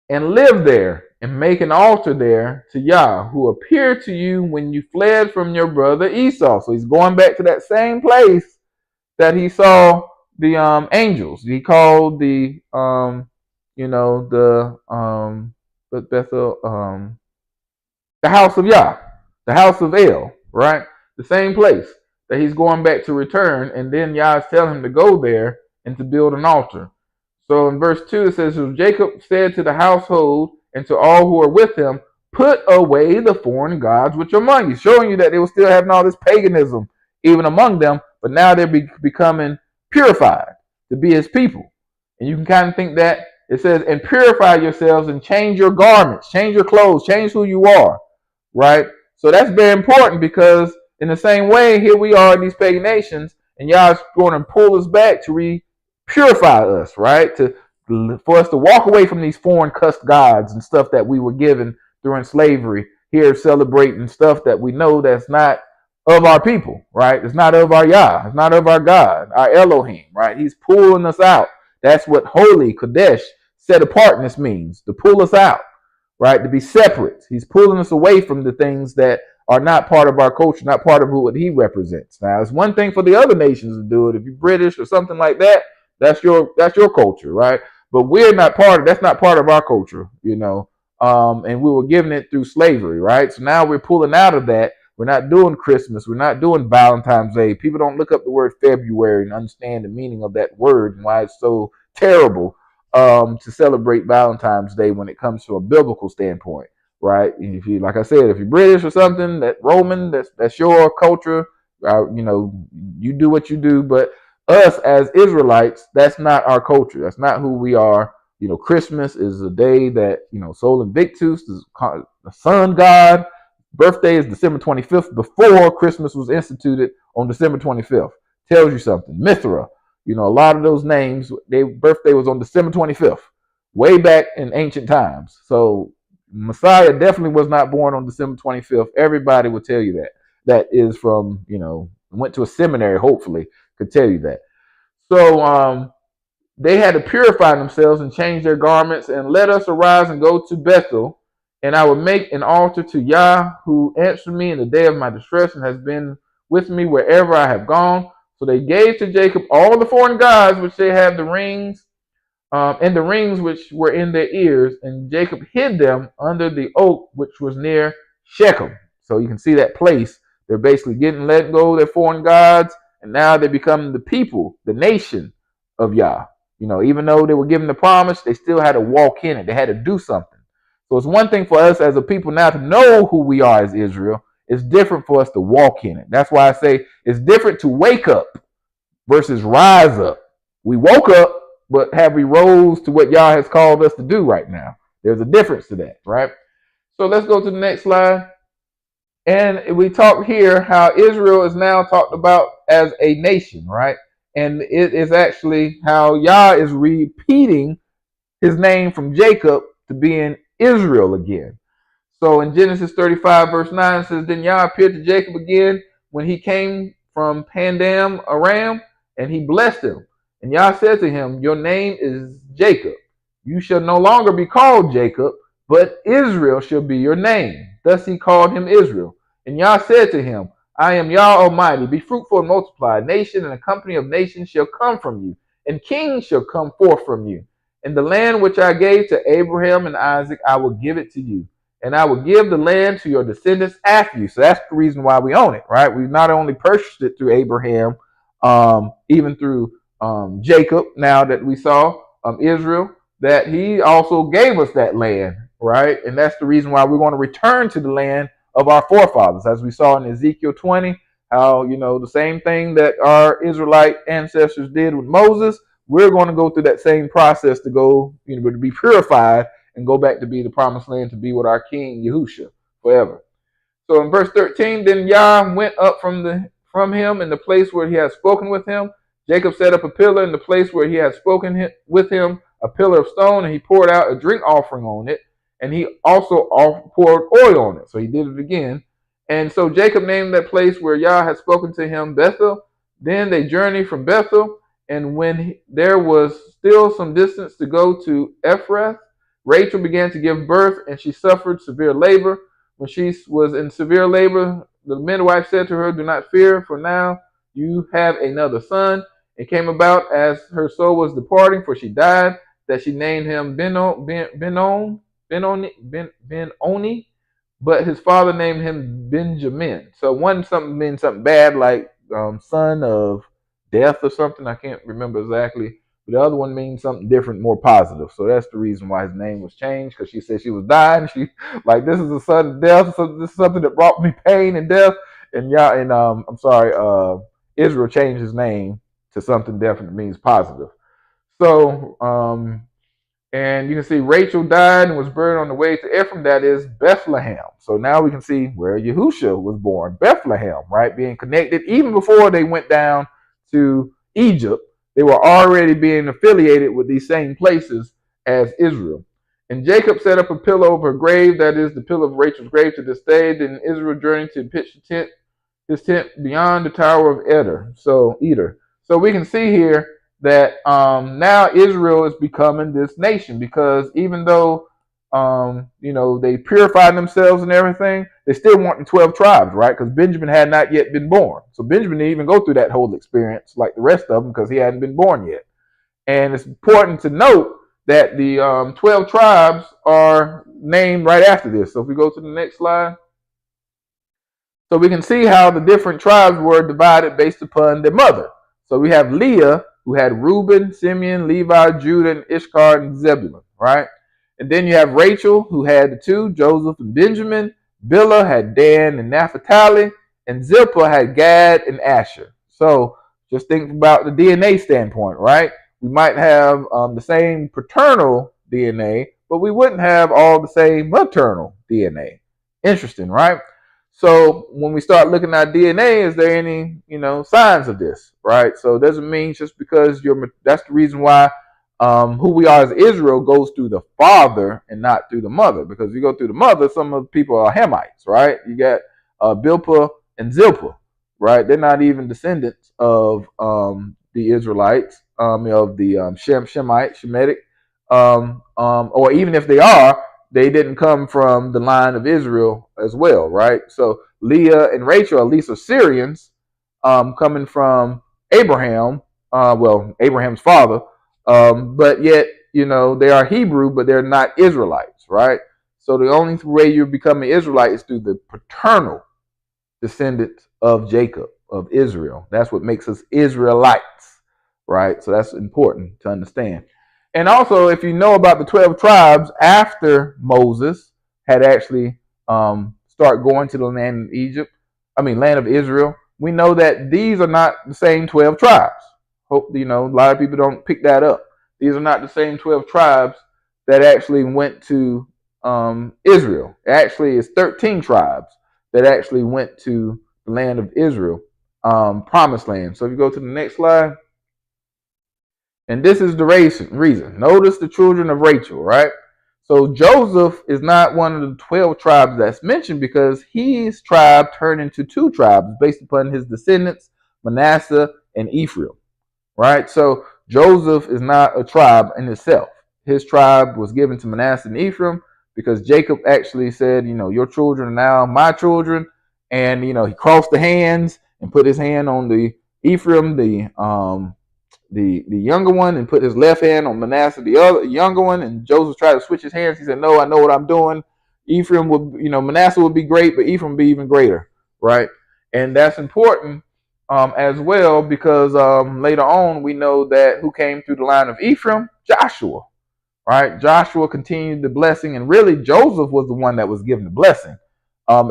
And live there and make an altar there to Yah, who appeared to you when you fled from your brother Esau. So he's going back to that same place that he saw the angels. He called the Bethel, the house of Yah, the house of El, right? The same place that he's going back to return. And then Yah is telling him to go there and to build an altar. So in verse 2, it says, so Jacob said to the household and to all who are with him, put away the foreign gods which are among you, showing you that they were still having all this paganism even among them, but now they're becoming purified to be his people. And you can kind of think that it says, and purify yourselves and change your garments, change your clothes, change who you are, right? So that's very important, because in the same way, here we are in these pagan nations, and Yah's going to pull us back to purify us, right? For us to walk away from these foreign cussed gods and stuff that we were given during slavery, here celebrating stuff that we know that's not of our people, right? It's not of our Yah. It's not of our God, our Elohim, right? He's pulling us out. That's what holy, Kodesh, set apartness means, to pull us out, right? To be separate. He's pulling us away from the things that are not part of our culture, not part of what he represents. Now, it's one thing for the other nations to do it. If you're British or something like that, that's your culture, right? But we're not that's not part of our culture, and we were given it through slavery, right? So now we're pulling out of that. We're not doing Christmas. We're not doing Valentine's Day. People don't look up the word February and understand the meaning of that word and why it's so terrible to celebrate Valentine's Day when it comes to a biblical standpoint, right? If you, like I said, if you're British or something, that Roman, that's your culture. You do what you do, but us as Israelites, that's not our culture. That's not who we are. Christmas is a day that, Sol Invictus, the sun god. Birthday is December 25th, before Christmas was instituted on December 25th. Tells you something. Mithra, a lot of those names, their birthday was on December 25th, way back in ancient times. So Messiah definitely was not born on December 25th. Everybody would tell you that. That is from, went to a seminary, hopefully, could tell you that. So they had to purify themselves and change their garments, and let us arise and go to Bethel, and I will make an altar to Yah, who answered me in the day of my distress and has been with me wherever I have gone. So they gave to Jacob all the foreign gods which they had the rings, and the rings which were in their ears, and Jacob hid them under the oak which was near Shechem. So you can see that place. They're basically let go of their foreign gods, and now they become the people, the nation of Yah. Even though they were given the promise, they still had to walk in it. They had to do something. So it's one thing for us as a people now to know who we are as Israel. It's different for us to walk in it. That's why I say it's different to wake up versus rise up. We woke up, but have we rose to what Yah has called us to do right now? There's a difference to that, right? So let's go to the next slide. And we talk here how Israel is now talked about as a nation, right? And it is actually how Yah is repeating his name from Jacob to being Israel again. So in Genesis 35, verse 9, it says, Then Yah appeared to Jacob again when he came from Pandam Aram, and he blessed him. And Yah said to him, Your name is Jacob. You shall no longer be called Jacob, but Israel shall be your name. Thus he called him Israel. And Yah said to him, I am Yah Almighty. Be fruitful and multiply. A nation and a company of nations shall come from you, and kings shall come forth from you. And the land which I gave to Abraham and Isaac, I will give it to you. And I will give the land to your descendants after you. So that's the reason why we own it, right? We've not only purchased it through Abraham, even through Jacob, now that we saw Israel, that he also gave us that land, right? And that's the reason why we're going to return to the land of our forefathers, as we saw in Ezekiel 20, how, the same thing that our Israelite ancestors did with Moses, we're going to go through that same process to go, to be purified and go back to be the promised land, to be with our King Yahusha forever. So in verse 13, then Yah went up from him in the place where he had spoken with him. Jacob set up a pillar in the place where he had spoken with him, a pillar of stone, and he poured out a drink offering on it, and he also poured oil on it. So he did it again. And so Jacob named that place where Yah had spoken to him Bethel. Then they journeyed from Bethel, and when there was still some distance to go to Ephrath, Rachel began to give birth, and she suffered severe labor. When she was in severe labor, the midwife said to her, Do not fear, for now you have another son. It came about as her soul was departing, for she died, that she named him Benoni, but his father named him Benjamin. So one something means something bad, like son of death or something. I can't remember exactly. But the other one means something different, more positive. So that's the reason why his name was changed, because she said she was dying. She this is a son of death. So this is something that brought me pain and death. And Israel changed his name to something definite means positive. So and you can see Rachel died and was buried on the way to Ephraim, that is Bethlehem. So now we can see where Yahusha was born, Bethlehem, right? Being connected even before they went down to Egypt. They were already being affiliated with these same places as Israel. And Jacob set up a pillar over her grave, that is the pillar of Rachel's grave, to this day. Then Israel journeyed to pitch his tent beyond the Tower of Eder. So we can see here that now Israel is becoming this nation, because even though they purified themselves and everything, they still want the 12 tribes, right? Because Benjamin had not yet been born. So Benjamin didn't even go through that whole experience like the rest of them, because he hadn't been born yet. And it's important to note that the 12 tribes are named right after this. So if we go to the next slide. So we can see how the different tribes were divided based upon their mother. So we have Leah, who had Reuben, Simeon, Levi, Judah, and Issachar, and Zebulun, right? And then you have Rachel, who had the two, Joseph and Benjamin. Bilhah had Dan and Naphtali, and Zilpah had Gad and Asher. So just think about the DNA standpoint, right? We might have the same paternal DNA, but we wouldn't have all the same maternal DNA. Interesting, right? So when we start looking at DNA, is there any, signs of this, right? So it doesn't mean just because that's the reason why who we are as Israel goes through the father and not through the mother. Because if you go through the mother, some of the people are Hamites, right? You got Bilpah and Zilpah, right? They're not even descendants of the Israelites, of the Shemitic, or even if they are, they didn't come from the line of Israel as well, right? So Leah and Rachel at least are Syrians, coming from Abraham, Abraham's father, but yet, they are Hebrew, but they're not Israelites, right? So the only way you become an Israelite is through the paternal descendants of Jacob, of Israel. That's what makes us Israelites, right? So that's important to understand. And also, if you know about the 12 tribes after Moses had actually start going to the land of Israel, we know that these are not the same 12 tribes. Hope a lot of people don't pick that up. These are not the same 12 tribes that actually went to Israel. Actually, it's 13 tribes that actually went to the land of Israel, promised land. So if you go to the next slide, and this is the reason. Notice the children of Rachel, right? So Joseph is not one of the 12 tribes that's mentioned because his tribe turned into 2 tribes based upon his descendants, Manasseh and Ephraim, right? So Joseph is not a tribe in itself. His tribe was given to Manasseh and Ephraim because Jacob actually said, your children are now my children. And, he crossed the hands and put his hand on the Ephraim, the younger one, and put his left hand on Manasseh, the other younger one. And Joseph tried to switch his hands. He said, no, I know what I'm doing. Manasseh would be great, but Ephraim would be even greater, right? And that's important as well because later on we know that who came through the line of Ephraim? Joshua, right? Joshua continued the blessing, and really Joseph was the one that was given the blessing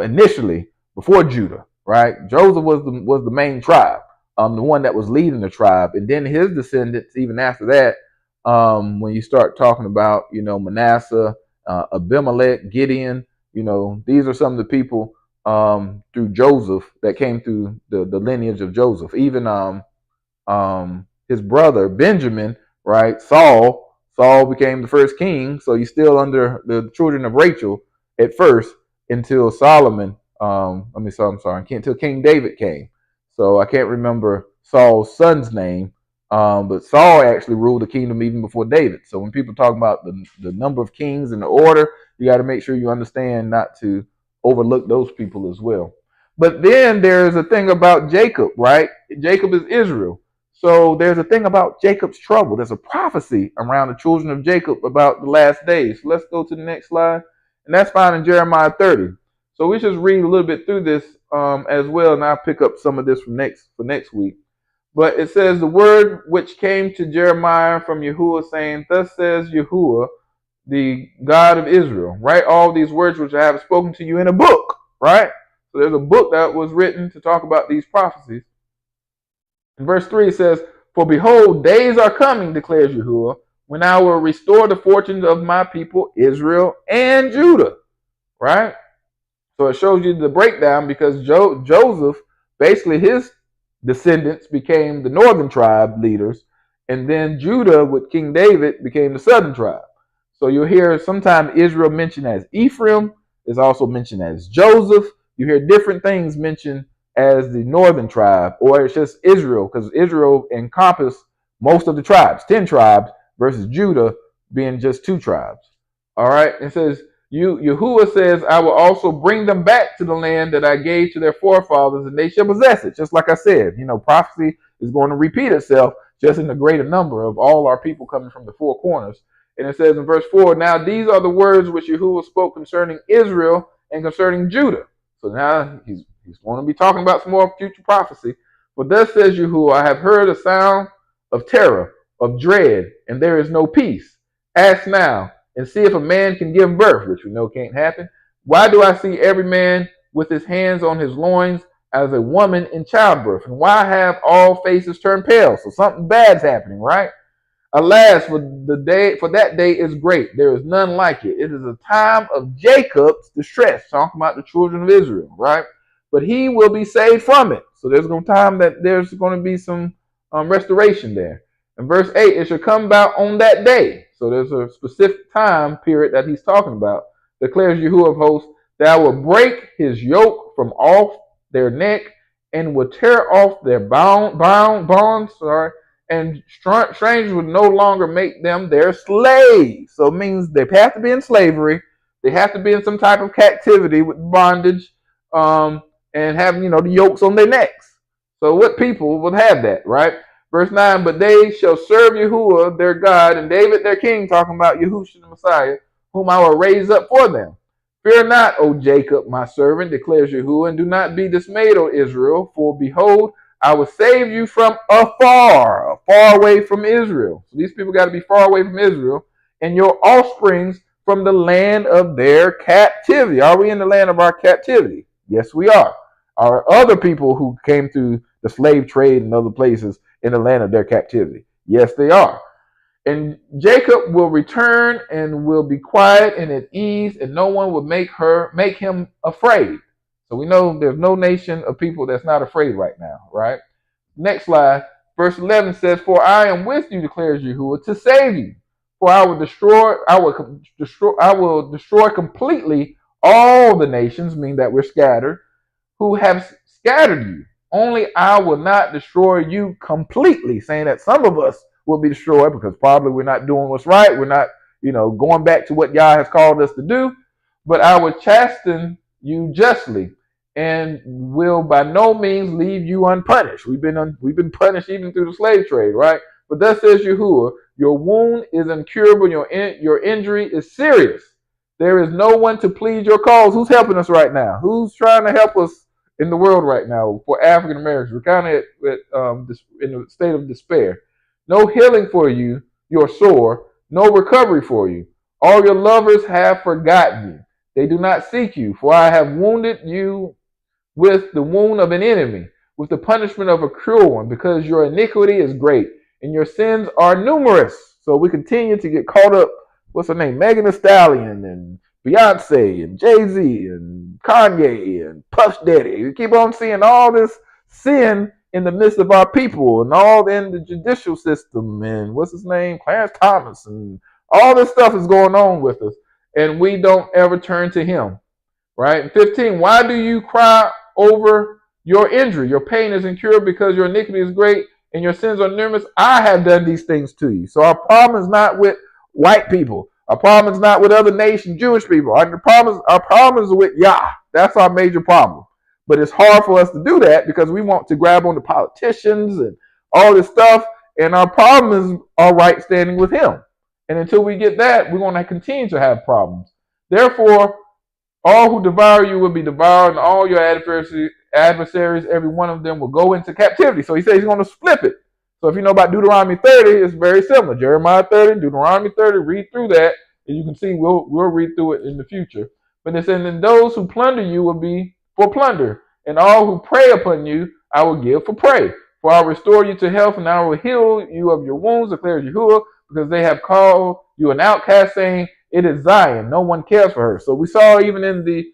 initially before Judah, right? Joseph was the main tribe, the one that was leading the tribe, and then his descendants even after that. When you start talking about Manasseh, Abimelech, Gideon, these are some of the people through Joseph that came through the lineage of Joseph. Even his brother Benjamin, right? Saul became the first king, so he's still under the children of Rachel at first until Solomon. Until King David came. So I can't remember Saul's son's name, but Saul actually ruled the kingdom even before David. So when people talk about the number of kings and the order, you got to make sure you understand not to overlook those people as well. But then there's a thing about Jacob, right? Jacob is Israel. So there's a thing about Jacob's trouble. There's a prophecy around the children of Jacob about the last days. So let's go to the next slide. And that's found in Jeremiah 30. So we just read a little bit through this as well, and I'll pick up some of this for next week. But it says, the word which came to Jeremiah from Yahuwah, saying, thus says Yahuwah, the God of Israel, write all these words which I have spoken to you in a book, right? So there's a book that was written to talk about these prophecies. In verse 3 it says, for behold, days are coming, declares Yahuwah, when I will restore the fortunes of my people, Israel and Judah, right? So it shows you the breakdown because Joseph, basically his descendants became the northern tribe leaders, and then Judah with King David became the southern tribe. So you'll hear sometimes Israel mentioned as Ephraim, is also mentioned as Joseph. You hear different things mentioned as the northern tribe, or it's just Israel, because Israel encompassed most of the tribes, 10 tribes, versus Judah being just 2 tribes. All right, it says, Yahuwah says, I will also bring them back to the land that I gave to their forefathers, and they shall possess it. Just like I said, prophecy is going to repeat itself just in the greater number of all our people coming from the 4 corners. And it says in verse 4, now these are the words which Yahuwah spoke concerning Israel and concerning Judah. So now he's going to be talking about some more future prophecy. For thus says Yahuwah, I have heard a sound of terror, of dread, and there is no peace. Ask now, and see if a man can give birth, which we know can't happen. Why do I see every man with his hands on his loins as a woman in childbirth? And why have all faces turned pale? So something bad's happening, right? Alas, for that day is great. There is none like it. It is a time of Jacob's distress. Talking about the children of Israel, right? But he will be saved from it. So there's going to be time that there's going to be some restoration there. In verse 8, it shall come about on that day. So there's a specific time period that he's talking about. Declares Yahuwah of hosts, that I will break his yoke from off their neck and will tear off their bonds, and strangers would no longer make them their slaves. So it means they have to be in slavery. They have to be in some type of captivity with bondage, and having, the yokes on their necks. So what people would have that, right? Verse 9, but they shall serve Yahuwah their God and David their king, talking about Yahushua the Messiah, whom I will raise up for them. Fear not, O Jacob, my servant, declares Yahuwah, and do not be dismayed, O Israel, for behold, I will save you from afar away from Israel. So these people got to be far away from Israel, and your offsprings from the land of their captivity. Are we in the land of our captivity? Yes, we are. Are other people who came through the slave trade and other places in the land of their captivity? Yes, they are. And Jacob will return and will be quiet and at ease, and no one will make him afraid. So we know there's no nation of people that's not afraid right now, right? Next slide. Verse 11 says, for I am with you, declares Yahuwah, to save you. For I will destroy completely all the nations, meaning that we're scattered, who have scattered you. Only I will not destroy you completely, saying that some of us will be destroyed because probably we're not doing what's right. We're not, going back to what Yah has called us to do. But I will chasten you justly and will by no means leave you unpunished. We've been punished even through the slave trade, right? But thus says Yahuwah, your wound is incurable, your injury is serious. There is no one to plead your cause. Who's helping us right now? Who's trying to help us in the world right now for African Americans? We're kind of in a state of despair. No healing for you, you're sore. No recovery for you. All your lovers have forgotten you. They do not seek you, for I have wounded you with the wound of an enemy, with the punishment of a cruel one, because your iniquity is great and your sins are numerous. So we continue to get caught up. What's her name? Megan Thee Stallion and Beyonce and Jay-Z and Kanye and Puff Daddy. We keep on seeing all this sin in the midst of our people and all in the judicial system and what's his name? Clarence Thomas, and all this stuff is going on with us, and we don't ever turn to him, right? And 15, why do you cry over your injury? Your pain is incurable because your iniquity is great and your sins are numerous. I have done these things to you. So our problem is not with white people. Our problem is not with other nations, Jewish people. Our problem is with Yah. That's our major problem. But it's hard for us to do that because we want to grab on the politicians and all this stuff. And our problem is our right standing with him. And until we get that, we're going to continue to have problems. Therefore, all who devour you will be devoured, and all your adversaries, every one of them will go into captivity. So he says he's going to flip it. So if you know about Deuteronomy 30, it's very similar. Jeremiah 30, Deuteronomy 30, read through that, and you can see we'll read through it in the future. But it says, and those who plunder you will be for plunder, and all who prey upon you I will give for prey. For I will restore you to health, and I will heal you of your wounds, declares Yahuwah, because they have called you an outcast, saying, it is Zion, no one cares for her. So we saw even in the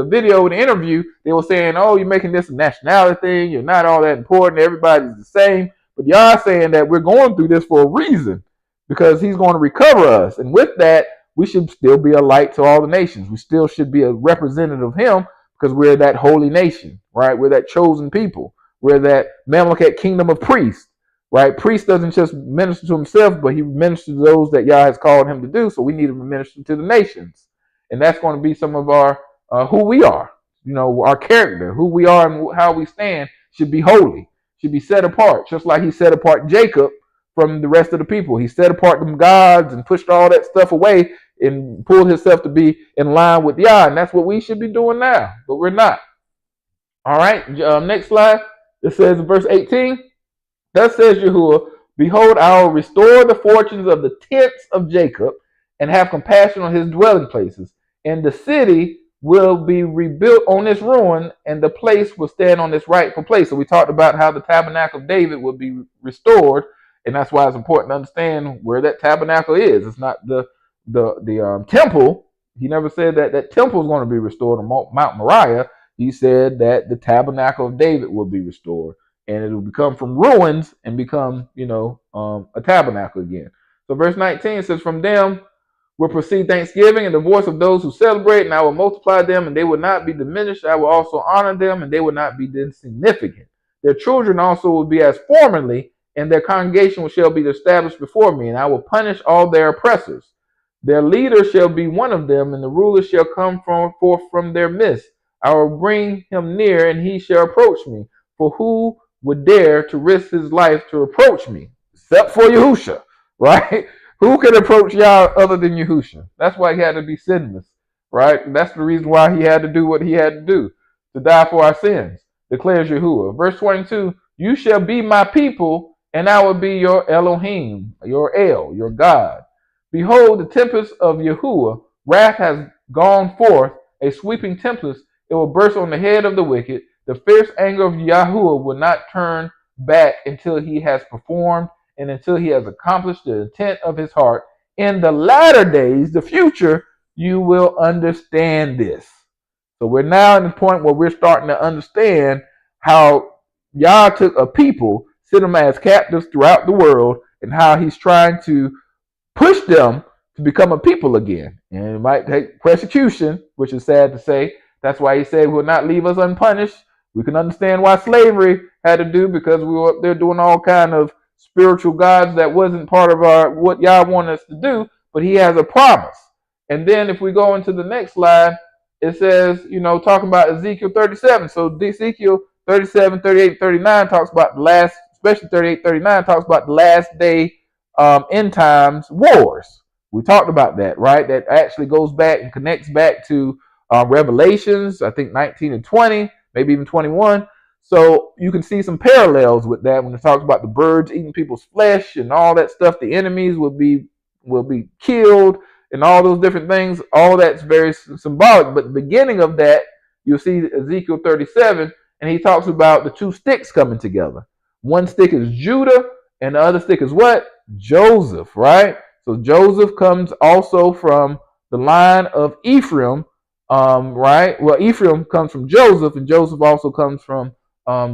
video, the interview, they were saying, oh, you're making this a nationality thing, you're not all that important, everybody's the same. But y'all saying that we're going through this for a reason, because he's going to recover us. And with that, we should still be a light to all the nations. We still should be a representative of him, because we're that holy nation, right? We're that chosen people. We're that Mamlukat kingdom of priests, right? Priest doesn't just minister to himself, but he ministers to those that Yah has called him to do. So we need to minister to the nations. And that's going to be some of our, who we are, our character, who we are and how we stand should be holy, should be set apart, just like he set apart Jacob from the rest of the people. He set apart them gods and pushed all that stuff away and pulled himself to be in line with Yah. And that's what we should be doing now, but we're not. All right, next slide. It says in verse 18, thus says Yahuwah, behold, I will restore the fortunes of the tents of Jacob and have compassion on his dwelling places. And the city will be rebuilt on its ruin, and the place will stand on its rightful place. So we talked about how the tabernacle of David will be restored, and that's why it's important to understand where that tabernacle is. It's not the temple. He never said that that temple is going to be restored on Mount Moriah. He said that the tabernacle of David will be restored. and it will become from ruins and become, a tabernacle again. So verse 19 says, from them will proceed thanksgiving and the voice of those who celebrate, and I will multiply them, and they will not be diminished. I will also honor them, and they will not be insignificant. Their children also will be as formerly, and their congregation shall be established before me, and I will punish all their oppressors. Their leader shall be one of them, and the ruler shall come forth from their midst. I will bring him near, and he shall approach me. For who would dare to risk his life to approach me, except for Yahusha, right? Who could approach Yah other than Yahusha? That's why he had to be sinless, right? That's the reason why he had to do what he had to do, to die for our sins, declares Yahuwah. Verse 22, you shall be my people, and I will be your Elohim, your El, your God. Behold, the tempest of Yahuwah, wrath has gone forth, a sweeping tempest. It will burst on the head of the wicked. The fierce anger of Yahuwah will not turn back until he has performed and until he has accomplished the intent of his heart. In the latter days, the future, you will understand this. So we're now in the point where we're starting to understand how Yah took a people, set them as captives throughout the world, and how he's trying to push them to become a people again. And it might take persecution, which is sad to say. That's why he said he will not leave us unpunished. We can understand why slavery had to do, because we were up there doing all kind of spiritual gods that wasn't part of what Yah wanted us to do, but he has a promise. And then if we go into the next slide, it says, talking about Ezekiel 37. So Ezekiel 37, 38, 39 talks about the last, especially 38, 39 talks about the last day end times wars. We talked about that, right? That actually goes back and connects back to Revelations, I think 19 and 20, maybe even 21. So you can see some parallels with that when it talks about the birds eating people's flesh and all that stuff. The enemies will be killed and all those different things. All that's very symbolic. But the beginning of that, you'll see Ezekiel 37, and he talks about the two sticks coming together. One stick is Judah, and the other stick is what? Joseph, right? So Joseph comes also from the line of Ephraim, right? Well, Ephraim comes from Joseph, and Joseph also comes from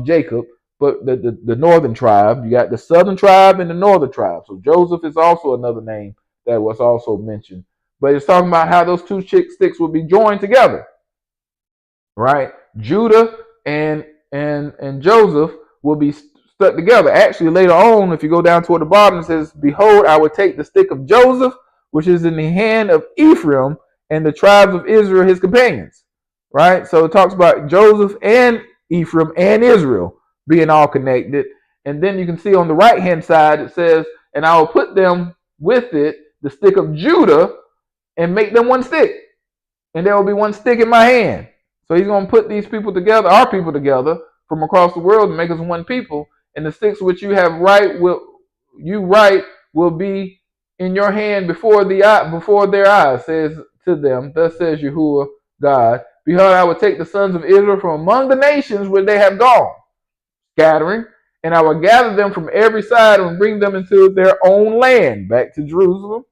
Jacob. But the northern tribe, you got the southern tribe and the northern tribe. So Joseph is also another name that was also mentioned. But it's talking about how those two sticks will be joined together, right? Judah and Joseph will be stuck together. Actually, later on, if you go down toward the bottom, it says, behold, I will take the stick of Joseph, which is in the hand of Ephraim, and the tribes of Israel, his companions, right? So it talks about Joseph and Ephraim and Israel being all connected. And then you can see on the right-hand side, it says, and I will put them with it, the stick of Judah, and make them one stick. And there will be one stick in my hand. So he's going to put these people together, our people together, from across the world, and make us one people. And the sticks which you have will be in your hand before their eyes, says to them, thus says Yahuwah God, behold, I will take the sons of Israel from among the nations where they have gone, scattering, and I will gather them from every side and bring them into their own land, back to Jerusalem.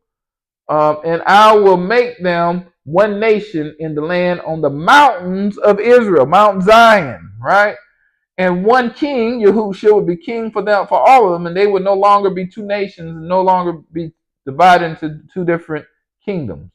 And I will make them one nation in the land on the mountains of Israel, Mount Zion, right? And one king, Yahushua, will be king for them, for all of them, and they would no longer be two nations, and no longer be divided into two different kingdoms.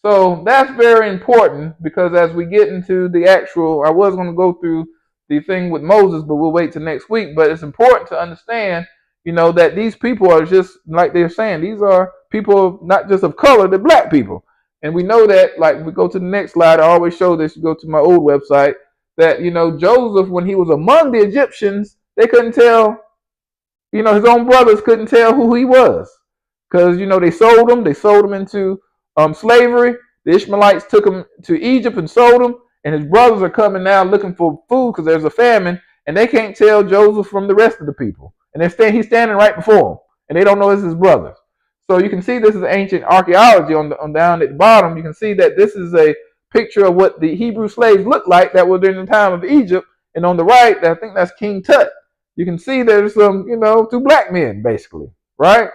So that's very important, because as we get into the actual, I was going to go through the thing with Moses, but we'll wait till next week. But it's important to understand, that these people are just, like they're saying, these are people not just of color, they're black people. And we know that, like, we go to the next slide, I always show this, you go to my old website, that, Joseph, when he was among the Egyptians, they couldn't tell, his own brothers couldn't tell who he was. Because, they sold him into slavery. The Ishmaelites took him to Egypt and sold him. And his brothers are coming now looking for food because there's a famine. And they can't tell Joseph from the rest of the people. And he's standing right before them. And they don't know it's his brothers. So you can see this is ancient archaeology on down at the bottom. You can see that this is a picture of what the Hebrew slaves looked like that were during the time of Egypt. And on the right, I think that's King Tut. You can see there's some, two black men, basically, right?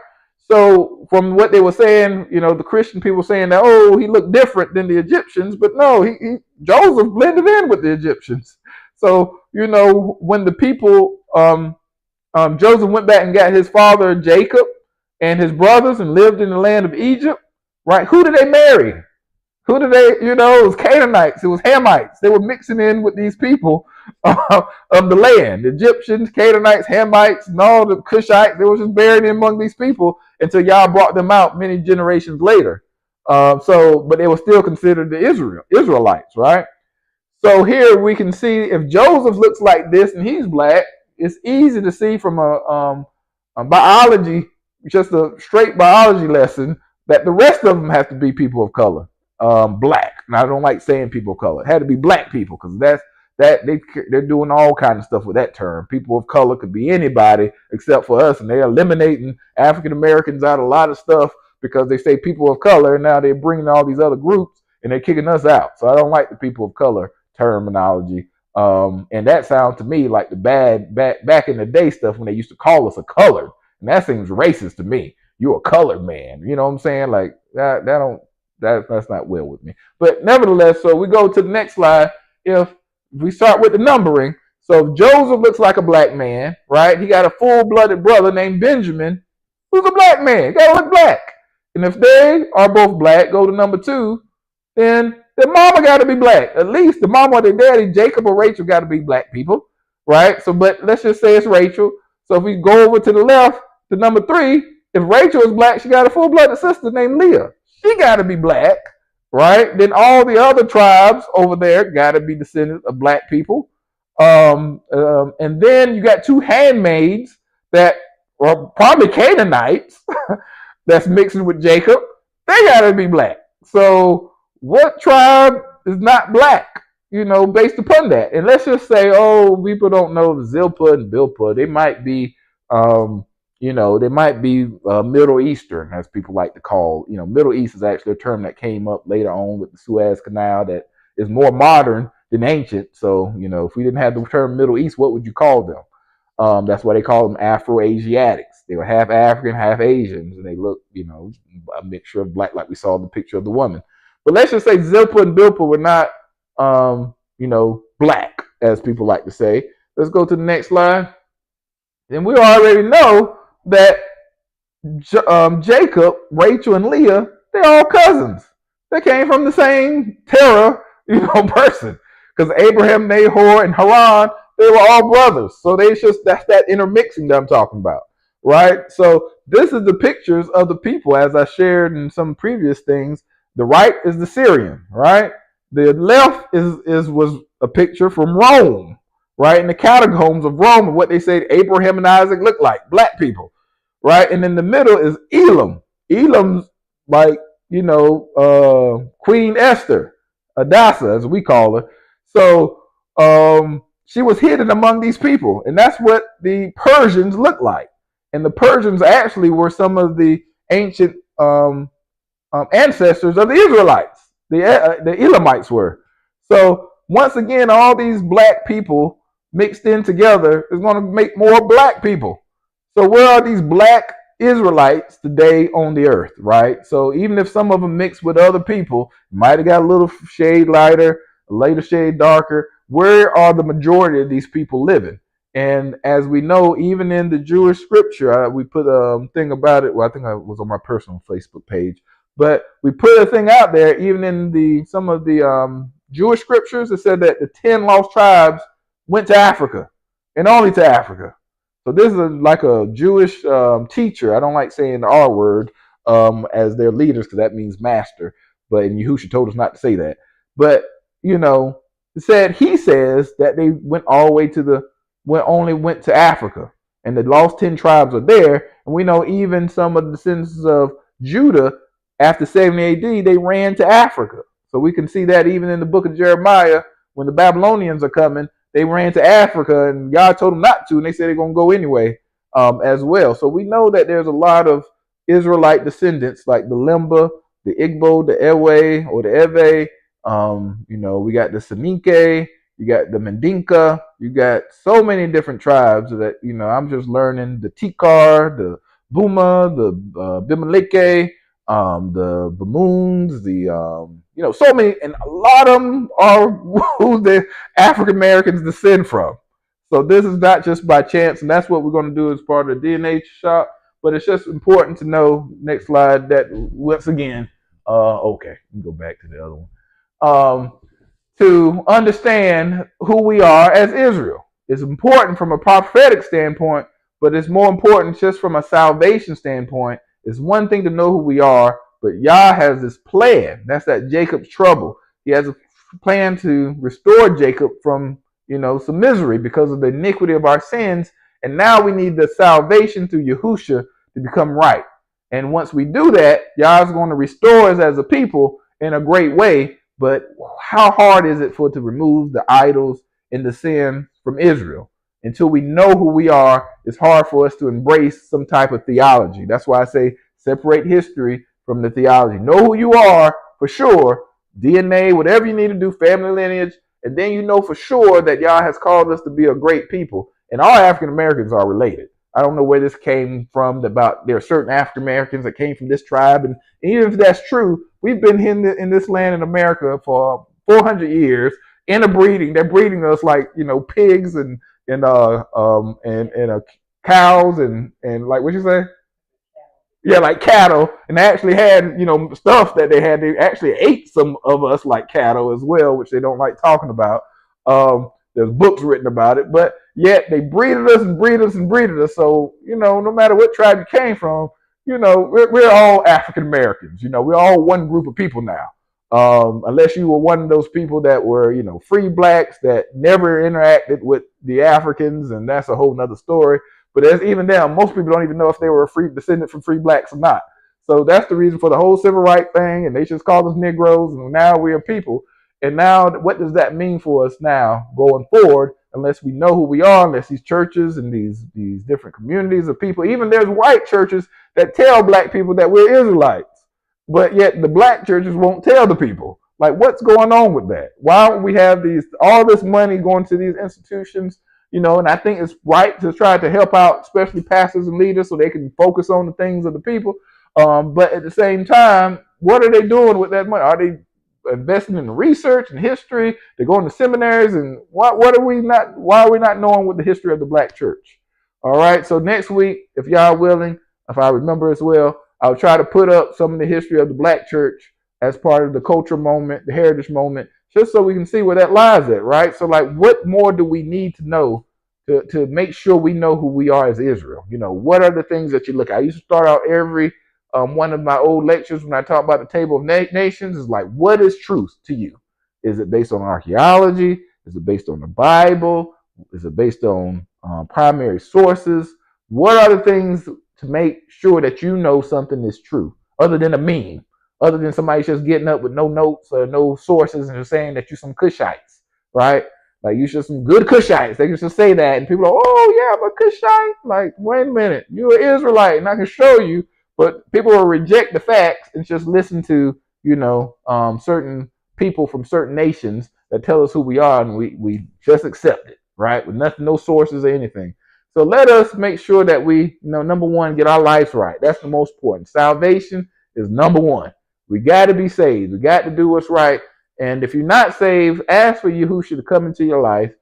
So from what they were saying, the Christian people saying that, oh, he looked different than the Egyptians. But no, Joseph blended in with the Egyptians. So, when the people Joseph went back and got his father Jacob and his brothers and lived in the land of Egypt, right? Who did they marry? Who did they, it was Canaanites, it was Hamites. They were mixing in with these people of the land. Egyptians, Canaanites, Hamites, and all the Cushites. They were just buried in among these people until Yah brought them out many generations later. But they were still considered the Israelites, right? So here we can see if Joseph looks like this and he's black, it's easy to see from a biology, just a straight biology lesson, that the rest of them have to be people of color. Black. And I don't like saying people of color. It had to be black people because they're doing all kinds of stuff with that term. People of color could be anybody except for us, and they're eliminating African Americans out of a lot of stuff because they say people of color, and now they're bringing all these other groups and they're kicking us out. So I don't like the people of color terminology. And that sounds to me like the bad back in the day stuff when they used to call us a colored, and that seems racist to me. You're a colored man. You know what I'm saying? Like that's not well with me. But nevertheless, so we go to the next slide. If we start with the numbering, so if Joseph looks like a black man, right? He got a full-blooded brother named Benjamin, who's a black man. Gotta look black. And if they are both black, go to number 2, then their mama got to be black. At least the mama or their daddy, Jacob or Rachel, got to be black people, right? So, but let's just say it's Rachel. So if we go over to the left to number 3, if Rachel is black, she got a full-blooded sister named Leah. She got to be black, right? Then all the other tribes over there got to be descendants of black people. And then you got 2 handmaids that are probably Canaanites that's mixing with Jacob. They got to be black. So what tribe is not black, based upon that? And let's just say, people don't know the Zilpah and Bilpah. They might be, they might be Middle Eastern, as people like to call. Middle East is actually a term that came up later on with the Suez Canal that is more modern than ancient. So, if we didn't have the term Middle East, what would you call them? That's why they call them Afro-Asiatics. They were half African, half Asians, and they look, a mixture of black, like we saw in the picture of the woman. But let's just say Zilpah and Bilpah were not, black, as people like to say. Let's go to the next slide. And we already know that Jacob, Rachel, and Leah, they're all cousins. They came from the same Terah, person. Because Abraham, Nahor, and Haran, they were all brothers. So that's that intermixing that I'm talking about, right? So this is the pictures of the people, as I shared in some previous things. The right is the Syrian, right? The left was a picture from Rome, right? In the catacombs of Rome, and what they say Abraham and Isaac looked like, black people, right? And in the middle is Elam. Elam's like, Queen Esther, Hadassah, as we call her. So she was hidden among these people, and that's what the Persians looked like. And the Persians actually were some of the ancient ancestors of the Israelites. The Elamites were. So once again, all these black people mixed in together is going to make more black people. So where are these black Israelites today on the earth, right? So even if some of them mix with other people, might have got a little shade lighter, a later shade darker, where are the majority of these people living? And as we know, even in the Jewish scripture, we put a thing about it. Well, I think I was on my personal Facebook page, but we put a thing out there. Even in some of the Jewish scriptures, it said that the 10 lost tribes went to Africa, and only to Africa. So this is like a Jewish teacher. I don't like saying the R word as their leaders because that means master. But Yahusha told us not to say that. But he says that they went all the way only went to Africa, and the lost 10 tribes are there. And we know even some of the descendants of Judah after 70 AD, they ran to Africa. So we can see that even in the book of Jeremiah, when the Babylonians are coming, they ran to Africa, and God told them not to, and they said they're going to go anyway as well. So we know that there's a lot of Israelite descendants like the Limba, the Igbo, the Ewe, or the Ewe. We got the Sanike, you got the Mandinka, you got so many different tribes that, I'm just learning the Tikar, the Buma, the Bimaleke, the Bamoons, so many, and a lot of them are who the African Americans descend from. So this is not just by chance, and that's what we're going to do as part of the DNA shop. But it's just important to know, next slide, that once again, okay, we can go back to the other one. To understand who we are as Israel. It's important from a prophetic standpoint, but it's more important just from a salvation standpoint. It's one thing to know who we are, but Yah has this plan. That's that Jacob's trouble. He has a plan to restore Jacob from, some misery because of the iniquity of our sins. And now we need the salvation through Yahusha to become right. And once we do that, Yah is going to restore us as a people in a great way. But how hard is it to remove the idols and the sin from Israel? Until we know who we are, it's hard for us to embrace some type of theology. That's why I say separate history from the theology. Know who you are for sure, DNA, whatever you need to do, family lineage, and then you know for sure that Yah has called us to be a great people. And all African Americans are related. I don't know where this came from, about there are certain African Americans that came from this tribe. And even if that's true, we've been in this land in America for 400 years in a breeding. They're breeding us like, pigs and cows and like, what you say? Yeah, like cattle. And they actually had, stuff that they had. They actually ate some of us like cattle as well, which they don't like talking about. There's books written about it, but yet they breeded us and breeded us and breeded us. So, no matter what tribe you came from, we're all African Americans. We're all one group of people now. Unless you were one of those people that were, free blacks that never interacted with the Africans, and that's a whole nother story. But as even them, most people don't even know if they were a free descendant from free blacks or not. So that's the reason for the whole civil rights thing, and they just called us Negroes, and now we're people. And now, what does that mean for us now going forward? Unless we know who we are, unless these churches and these different communities of people, even there's white churches that tell black people that we're Israelites, but yet the black churches won't tell the people. Like, what's going on with that? Why don't we have all this money going to these institutions? And I think it's right to try to help out, especially pastors and leaders, so they can focus on the things of the people. But at the same time, what are they doing with that money? Are they investing in research and history? They're going to seminaries, and why are we not knowing what the history of the black church? All right, so next week, if y'all are willing, if I remember as well, I'll try to put up some of the history of the black church as part of the culture moment, the heritage moment, just so we can see where that lies at, right? So like, what more do we need to know to make sure we know who we are as Israel? What are the things that you look at? I used to start out every one of my old lectures when I talk about the table of nations is like, what is truth to you? Is it based on archaeology? Is it based on the Bible? Is it based on primary sources? What are the things to make sure that you know something is true, other than a meme, other than somebody just getting up with no notes or no sources and just saying that you're some Cushites, right? Like, you're just some good Cushites. They can just say that, and people are, oh yeah, I'm a Cushite. Like, wait a minute, you're an Israelite, and I can show you. But people will reject the facts and just listen to, certain people from certain nations that tell us who we are, and we just accept it, right? With nothing, no sources or anything. So let us make sure that we, number one, get our lives right. That's the most important. Salvation is number one. We got to be saved. We got to do what's right. And if you're not saved, ask for Yahushua to come into your life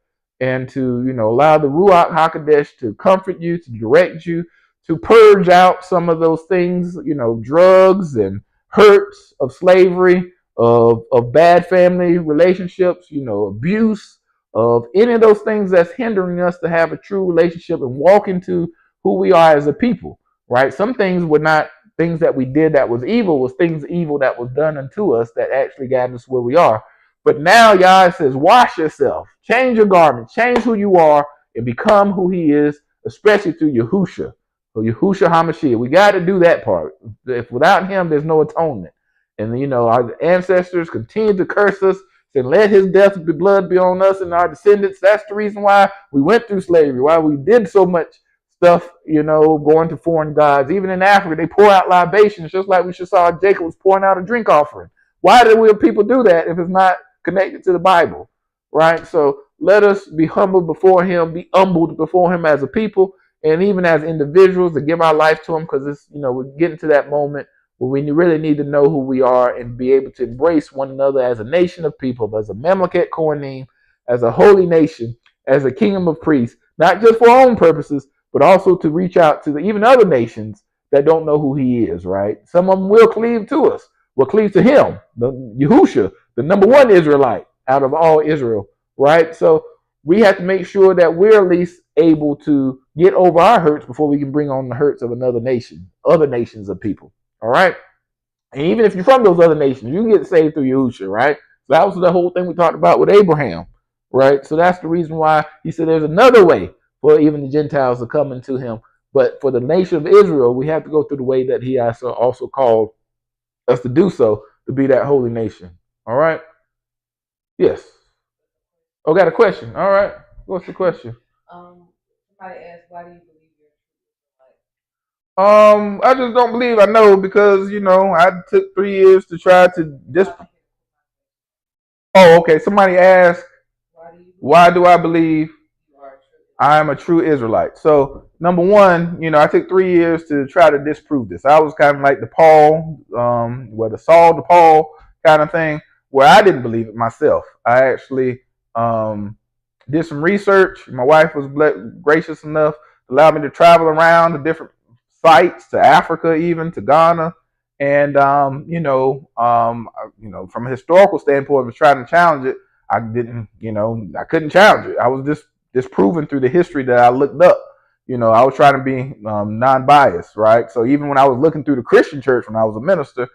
and to, allow the Ruach HaKodesh to comfort you, to direct you, to purge out some of those things, drugs and hurts of slavery, of bad family relationships, abuse, of any of those things that's hindering us to have a true relationship and walk into who we are as a people, right? Some things were not things that we did that was evil, was things evil that was done unto us that actually got us where we are. But now Yah says, wash yourself, change your garment, change who you are, and become who he is, especially through Yahusha. So Yahushua HaMashiach, we got to do that part. If without him, there's no atonement. And, our ancestors continue to curse us, saying, let his blood be on us and our descendants. That's the reason why we went through slavery, why we did so much stuff, going to foreign gods. Even in Africa, they pour out libations, just like we just saw Jacob was pouring out a drink offering. Why do people do that if it's not connected to the Bible, right? So let us be humble before him, be humbled before him as a people, and even as individuals, to give our life to him, because it's, we're getting to that moment where we really need to know who we are and be able to embrace one another as a nation of people, as a Memleket Kohanim, as a holy nation, as a kingdom of priests, not just for our own purposes, but also to reach out to even other nations that don't know who he is, right? Some of them will cleave to us, will cleave to him, the Yahusha, the number one Israelite out of all Israel, right? So we have to make sure that we're at least able to get over our hurts before we can bring on the hurts of another nation, other nations of people, all right? And even if you're from those other nations, you can get saved through Yahusha, right? So that was the whole thing we talked about with Abraham, right? So that's the reason why he said there's another way for even the Gentiles to come into him. But for the nation of Israel, we have to go through the way that he also called us to do so, to be that holy nation. All right? Yes. Oh, got a question. All right. What's the question? Somebody asked, why do you believe you're a true Israelite? I just don't believe I know because, I took 3 years to try to Oh, okay. Somebody asked, why do I believe I am a true Israelite? So, number one, I took 3 years to try to disprove this. I was kind of like the Paul, the Saul to Paul kind of thing, where I didn't believe it myself. I actually did some research. My wife was gracious enough to allow me to travel around to different sites, to Africa, even to Ghana. And, from a historical standpoint, I was trying to challenge it. I couldn't challenge it. I was just disproven through the history that I looked up. I was trying to be non-biased, right? So even when I was looking through the Christian church when I was a minister,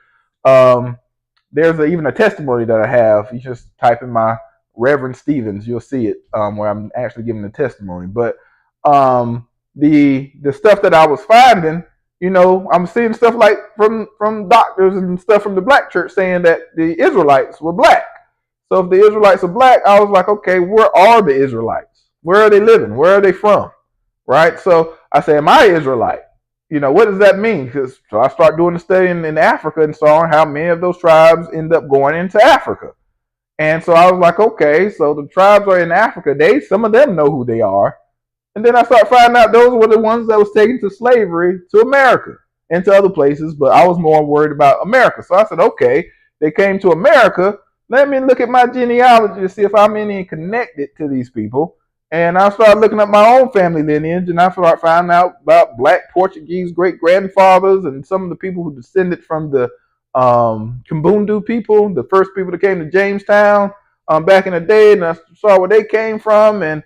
there's even a testimony that I have. You just type in my Reverend Stevens, you'll see it, where I'm actually giving the testimony. But the stuff that I was finding, I'm seeing stuff like from doctors and stuff from the black church saying that the Israelites were black. So if the Israelites are black, I was like, okay, where are the Israelites? Where are they living? Where are they from? Right? So I say, am I Israelite? What does that mean? So I start doing the study in Africa and saw how many of those tribes end up going into Africa. And so I was like, okay, so the tribes are in Africa. Some of them know who they are. And then I start finding out those were the ones that was taken to slavery to America and to other places. But I was more worried about America. So I said, okay, they came to America. Let me look at my genealogy to see if I'm any connected to these people. And I started looking up my own family lineage, and I started finding out about black Portuguese great-grandfathers and some of the people who descended from the Kimbundu people, the first people that came to Jamestown back in the day, and I saw where they came from, and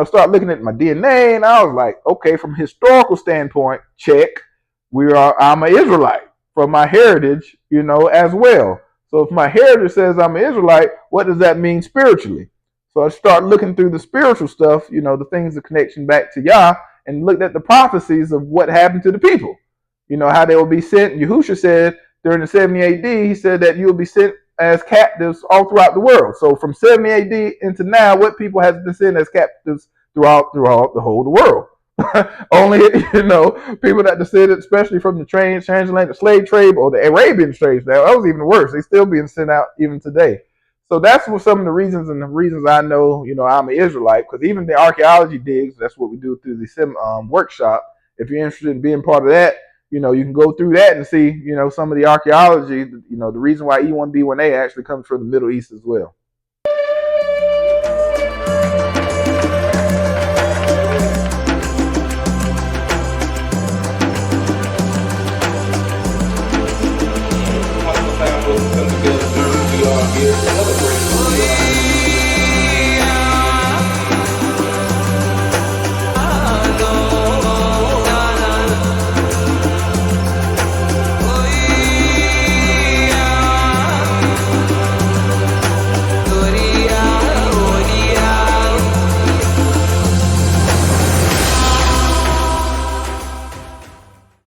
start looking at my DNA, and I was like, okay, from a historical standpoint, check, I'm an Israelite from my heritage, as well. So if my heritage says I'm an Israelite, what does that mean spiritually? So I started looking through the spiritual stuff, the things, the connection back to Yah, and looked at the prophecies of what happened to the people. How they will be sent. Yahusha said during the 70 AD, he said that you'll be sent as captives all throughout the world. So from 70 AD into now, what people have been sent as captives throughout the whole world. Only, people that descended, especially from the transatlantic slave trade or the Arabian trade, that was even worse. They still being sent out even today. So that's what some of the reasons I know, I'm an Israelite, because even the archaeology digs, that's what we do through the workshop. If you're interested in being part of that, you can go through that and see, some of the archaeology, the reason why E1B1A actually comes from the Middle East as well. We are here celebrating